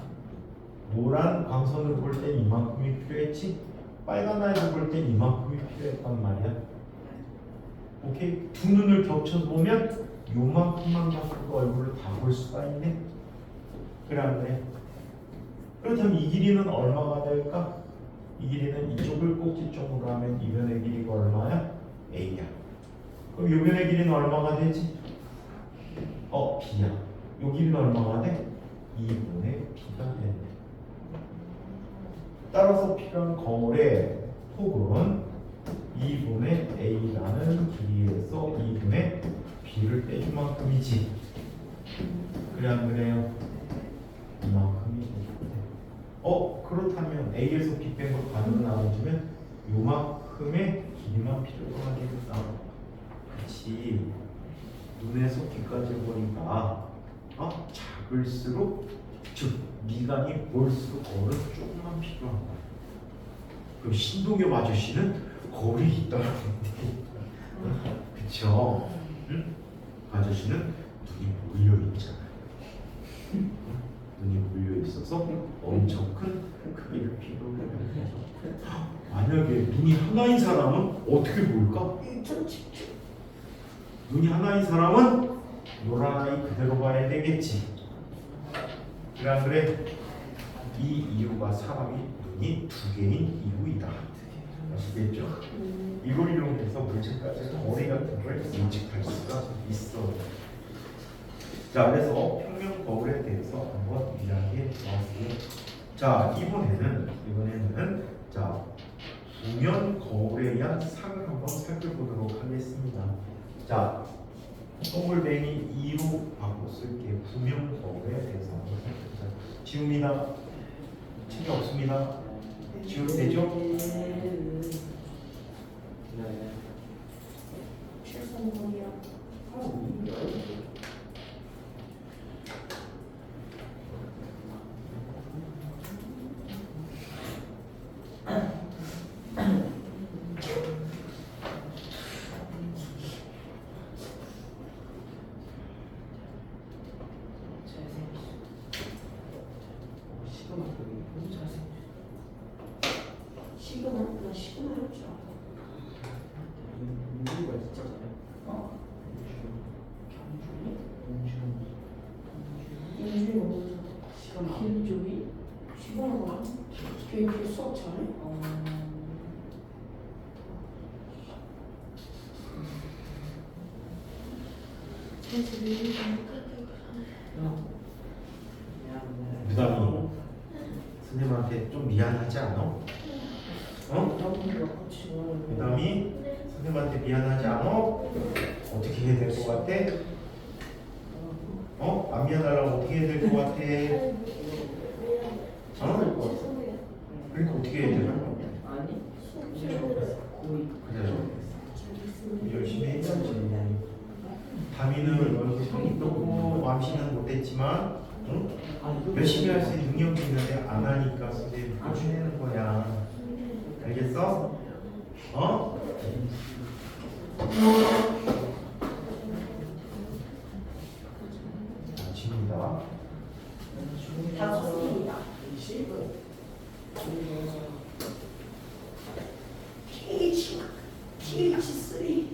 노란 광선을 볼 땐 이만큼이 필요했지, 빨간 아이를 볼 땐 이만큼이 필요했단 말이야. 오케이? 두 눈을 겹쳐서 보면 요만큼만 갖고 얼굴을 다 볼 수가 있네. 그래 안 그래? 그렇다면 이 길이는 얼마가 될까? 이 길이는 이쪽을 꼭지점으로 하면 이 변의 길이가 얼마야? A야. 그럼 이 변의 길이는 얼마가 되지? B야. 요 길이는 얼마가 돼? 2분의 B가 되네. 따라서 필요한 거울의 폭은 2분의 A라는 길이에서 2분의 B를 떼준 만큼이지. 그래 안 그래요? 이만큼이 되겠네. 그렇다면 A에서 B 뺀 걸 반으로 나눠주면 요만큼의 길이만 필요로 하겠다. 그렇지. 눈에서 귀까지 보니까 작을수록, 즉 미간이 볼수록 거울은 조금만 필요한 거야. 그럼 신동엽 아저씨는 거울이 있다는 건데, 그쵸? 응? 아저씨는 눈이 몰려 있잖아. 눈이 몰려 있어서 엄청 큰 크기를 필요로 해요. 만약에 눈이 하나인 사람은 어떻게 볼까? 눈이 하나인 사람은 노란 아이 그대로 봐야 되겠지. 그래 안 그래? 이 이유가 사람이 눈이 두 개인 이유이다. 아시겠죠? 이걸 이용해서 물질까지 거리 같은 걸 인식할 수가 있어. 자, 그래서 평면 거울에 대해서 한번 이야기해 보았어요. 자, 이번에는 자, 우면 거울에 의한 상을 한번 살펴보도록 하겠습니다. 자, 동글뱅이 2로 바꿔쓸게. 구명 거울에 대해서 한번 살펴보자. 지웁니다. 책이 없습니다. 지워도 되죠? 네. 최선봉이야. 시그널 줄 알아. 민주가 진짜 잘해. 인준이 뭐죠? 김주희? 시간을 봐. 걔 수업 잘해? 유담이 선생님한테 좀 미안하지 않아? 유담이 선생님한테 미안하지 않아? 어떻게 해야 될 것 같아? 안 미안하려면 어떻게 해야 될 것 같아? 그러니까 어떻게 해야 되나? 아니. 그래요. 열심히 해야지. 다미는 너무 암시는 못했지만 열심히 할 수 있는 능력이 있는데 안 하니까 선생님 해내는 거야. 알겠어? 집니다. 다 썼습니다. TH3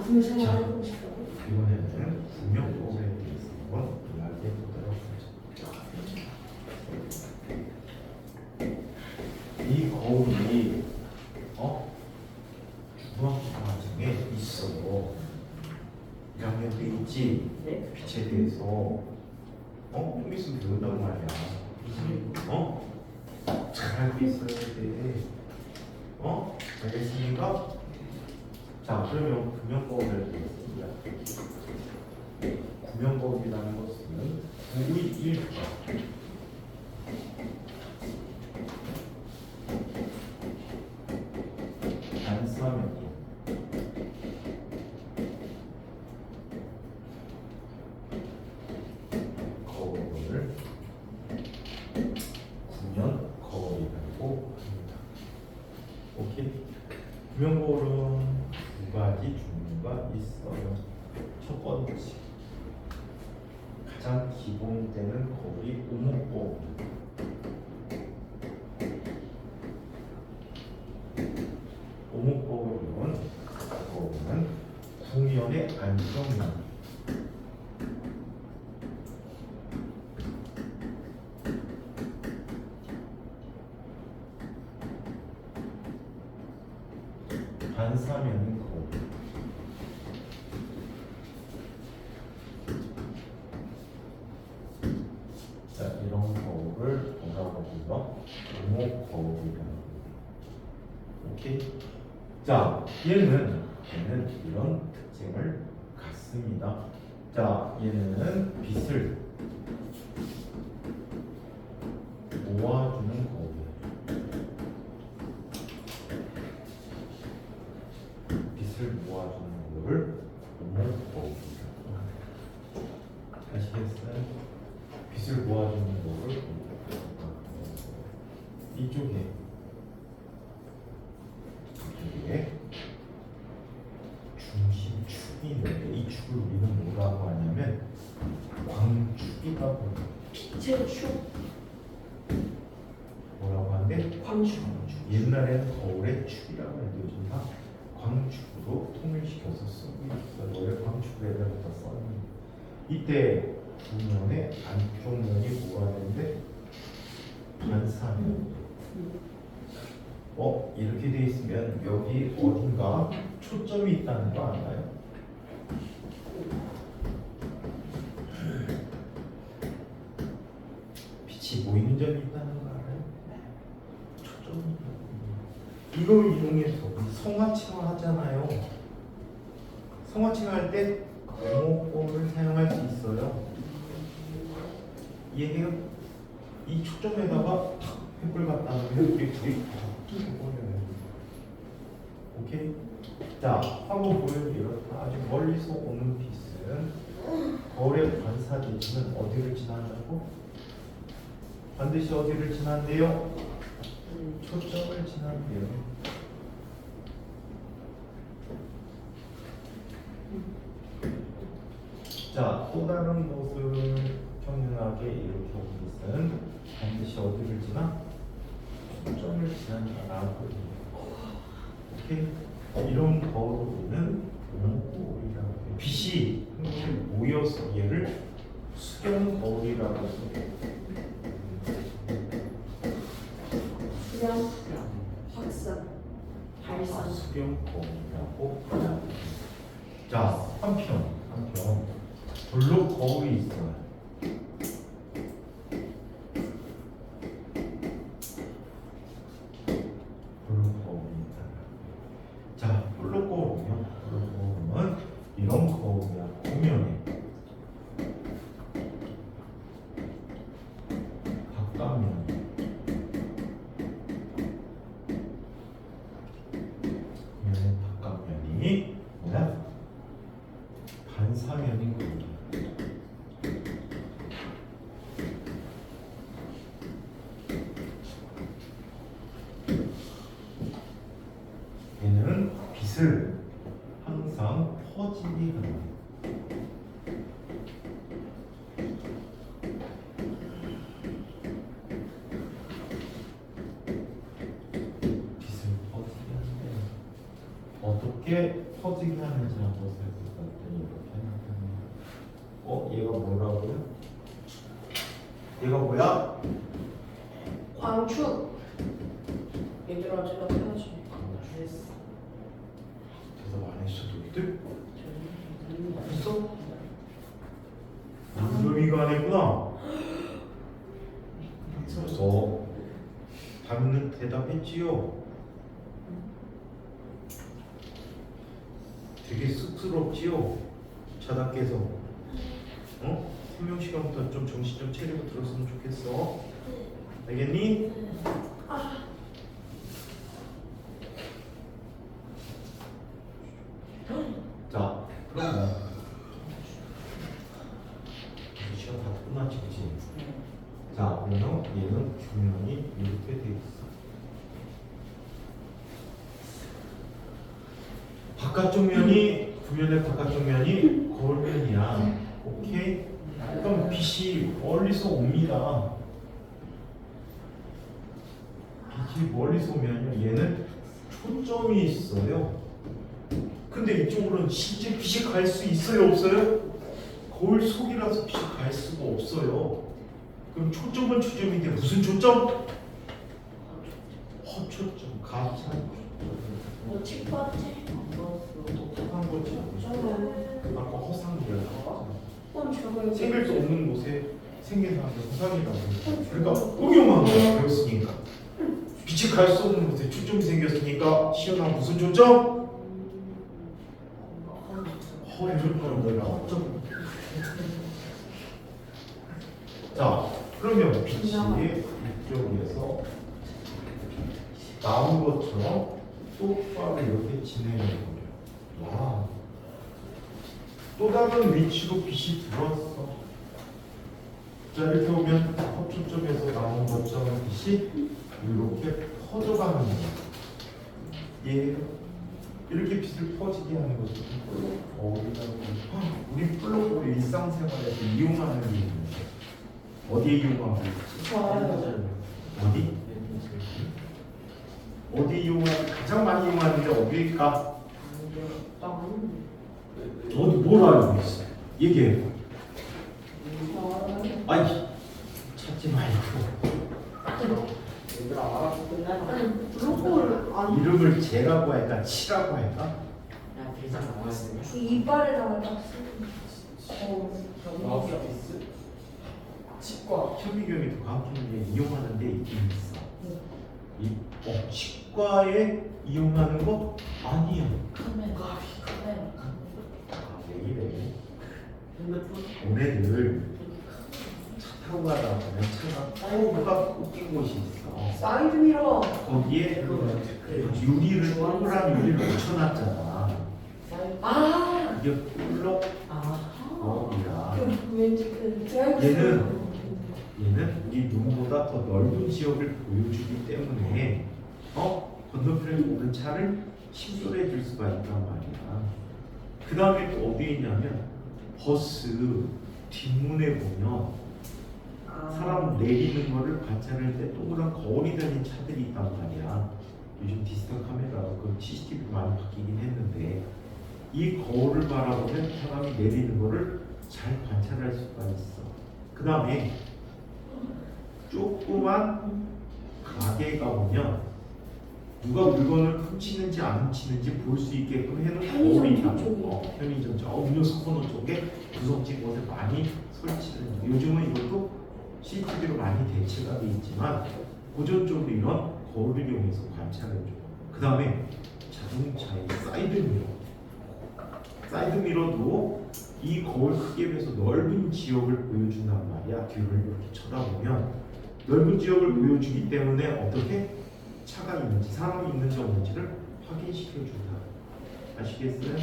작품 생활해보고 싶다고? 이번에는 구명법에 대해서 한번 이야기해 보도록 하죠. 이 거울이 중학교 과정에 있어. 1학년 때 있지. 네. 빛에 대해서 좀 있으면 배운단 말이야. 잘 알고 있어야 돼. 알겠습니까? 자, 그러면 구명법을 보겠습니다. 구명법이라는 것은 구의 일자 반사면이 거울을 구면 거울이라고 합니다. 오케이? 구명거울은 두 가지 종류가 있어요. 첫 번째, 가장 기본되는 거울이 오목거울입니다. 오목거울은 구면의 안정면, 반사면인 거울. 자, 이런 거울을 뭐라고 불러? 오목 거울이라고. 오케이. 자, 얘는 이런 특징을 갖습니다. 자, 얘는 빛을 모아주는 거울이에요. 빛을 모아주는 거울을 오목 거울이라고 합니다. 아시겠어요? 빛을 모아주는 거울을 이쪽에 중심축이 있는데 이 축을 우리는 뭐라고 하냐면 광축이라고 합니다. 빛의 축, 뭐라고 하는데? 광축. 옛날에는 거울의 축이라고 해도 요즘 다 광축으로 통일시켜서 쓰고 있어요. 원래 광축을 옛날부터 썼는데 이때 구면의 안쪽 면이 뭐가 되는데? 반사면. 이렇게 돼 있으면 여기 어딘가 초점이 있다는 거 알아요? 빛이 보이는 점이 있다는 거 알아요? 초점이 있다는 거. 이걸 이용해서 우리 성화칭화 하잖아요. 성화칭화 할 때 오목거울을 사용할 수 있어요. 이해해요? 이 초점에다가 탁 횃불 갖다 놓으면 우리 둘이 오케이? 자, 한번 보여드려요. 아주 멀리서 오는 빛은 거울에 반사되지는 어디를 지난다고? 반드시 어디를 지난대요? 초점을 지난대요. 자, 또 다른 것을 평행하게 이렇게 오는 빛은 반드시 어디를 지나? 초점을 지난다라고 해요. 오케이? 이런 거울은 오목거울이라고 해요. 빛이 이렇게 모여서 얘를 수경 거울이라고 해요. 수량, 확산, 발산. 수경 거울이라고 합니다. 자, 한편 블록 거울이 있어요. 블록 거울이 있잖아요. 자, 블록 거울은요. 블록 거울은 이런 거울이야. 보면에 바깥면, 보면의 바깥면이 뭐야? 반사면인 거예요. 얘는 빛을 항상 퍼지게 하는 거예요. 빛을 퍼지게 하는데 어떻게 퍼지게 하는 것을 봤더니 이렇게 얘가 뭐라고요? 얘가 뭐야? 광축. 얘들아 제가 해야지. 대답 안 했어 너희들? 했어? 무슨 안 했구나. 그래서 답은 대답했지요. 되게 쑥스럽지요. 자다께서 생명 시간부터 좀 정신 좀 차리고 들었으면 좋겠어. 알겠니? 자, 그러면 시간 다 끝났지, 그치? 자, 그러면 얘는 균형이 이렇게 돼 있어. 바깥쪽 면이 구면의 바깥쪽 면이 거울면이야. 오케이? 그럼 빛이 멀리서 옵니다. 빛이 멀리서 오면요, 얘는 초점이 있어요. 근데 이쪽으로는 실제 빛이 갈 수 있어요, 없어요? 거울 속이라서 빛이 갈 수가 없어요. 그럼 초점은 초점인데 무슨 초점? 허초점, 가짜 초점. 너 칙봤지? 똑똑한 거지. 아까 허상이야. 저거 생길 수 없는 곳에 생긴 사람들 허상이라고. 그러니까 응용한 거야. 배웠으니까. 빛이 갈 수 없는 곳에 초점이 생겼으니까 시연한 무슨 초점? 허초점 뭐야? 허점. 자, 그러면 빛이 이쪽에서 나온 것처럼 똑바로 이렇게 진행해 버려. 와. 또 다른 위치로 빛이 들어왔어. 자, 이렇게 오면 허초점에서 나온 것처럼 빛이 이렇게 퍼져가는 거야. 예. 이렇게 빛을 퍼지게 하는 것이 우리 플로우 일상생활에서 이용하는 게 있는데 어디에 이용하고 있지? 어디? 어디 이용하는 가장 많이 이용하는데 어디일까? 어디 뭘 알고 있어? 얘기해. 아니 찾지 말고. 얘들아 알아서 끝나나? 블록홀 안. 이름을 제라고 할까 치라고 할까? 야 대장 나왔으면 이빨에다가 딱 마우스 피스? 치과 현미경이 더 가르치는 게 이용하는 데 있긴 있어. 치과에 이용하는 거 아니야. 카메라 왜 이래? 핸드폰 얘네들 차 타고 가다 보면 차가 꼬부가 꽂힌 곳이 있어. 사이드 미러. 거기에 유리를 동그란 유리를 붙여놨잖아. 아. 이게 꿀럭 거울이야. 왠지 그 드라이브. 얘는 우리 눈보다 더 넓은 지역을 보여주기 때문에 건너편에 오는 차를 신설해 줄 수가 있단 말이야. 그 다음에 또 어디에 있냐면 버스 뒷문에 보면 사람 내리는 거를 관찰할 때 동그란 거울이 달린 차들이 있단 말이야. 요즘 디지털 카메라 그 CCTV 많이 바뀌긴 했는데 이 거울을 바라보면 사람이 내리는 거를 잘 관찰할 수가 있어. 그 다음에 조그만 가게가 오면 누가 물건을 훔치는지 안 훔치는지 볼 수 있게끔 해놓은 거울이 있다고. 편의점 쪽, 음료수 코너 쪽에 구석진 곳에 많이 설치를. 요즘은 이것도 CCTV로 많이 대체가 돼 있지만 고전적으로 이런 거울을 이용해서 관찰해줘. 그 다음에 자동차의 사이드 미러. 사이드 미러도 이 거울 크기에 비해서 넓은 지역을 보여준단 말이야. 뒤를 이렇게 쳐다보면 넓은 지역을 보여주기 때문에 어떻게 차가 있는지 사람이 있는지 없는지를 확인시켜준다. 아시겠어요?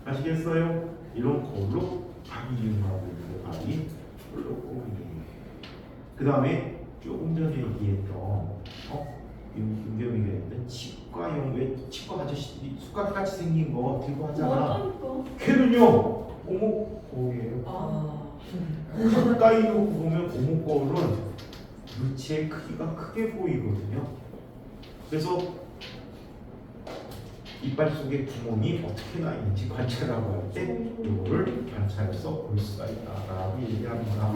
아시겠어요? 이런 거울로 많이 이용하고 있는 게 많이 홀로꼬이에요. 그 다음에 조금 전에 얘기했던 윤겸이가 했던 치과용, 왜 치과 아저씨들이 숟가락같이 생긴 거 들고 하잖아. 걔는요 오목 거울이에요. 가까이 놓고 보면 오목 거울은 물체의 크기가 크게 보이거든요. 그래서 이빨 속에 구멍이 어떻게 나 있는지 관찰하고 할 때 이거를 관찰해서 볼 수가 있다라고 얘기합니다.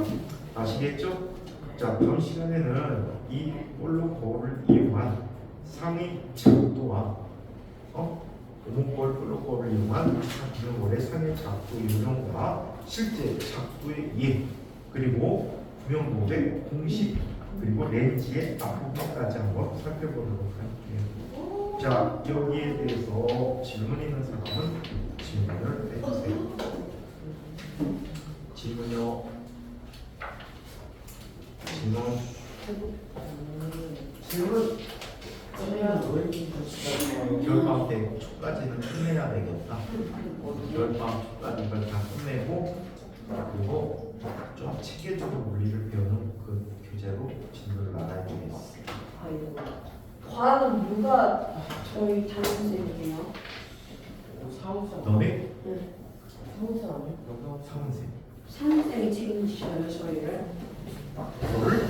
아시겠죠? 자, 다음 시간에는 이 볼록 거울을 이용한 상의 작도와 오목걸 볼록 거울을 이용한 이런 상의 작도 요령과 실제 작도의 예, 그리고 구명볼의 공식, 그리고 렌즈의 앞부분까지 한번 살펴보도록 할게요. 자, 여기에 대해서 질문 있는 사람은 질문을 해주세요. 질문요. 질문. 겨울방학 때 초까지는 끝내야 되겠다. 겨울방학 초까지 이걸 다 끝내고 그리고 좀 체계적으로 물리를 배우는 그 교재로 진도를 나가야 되겠어. 아이고. 과학은 누가 저희 담임 선생님이에요? 사무장. 너네 네. 사무장 아니야? 사문생. 선생님이 책임지셔요 저희를. 너를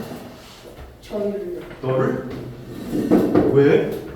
저희를. 왜?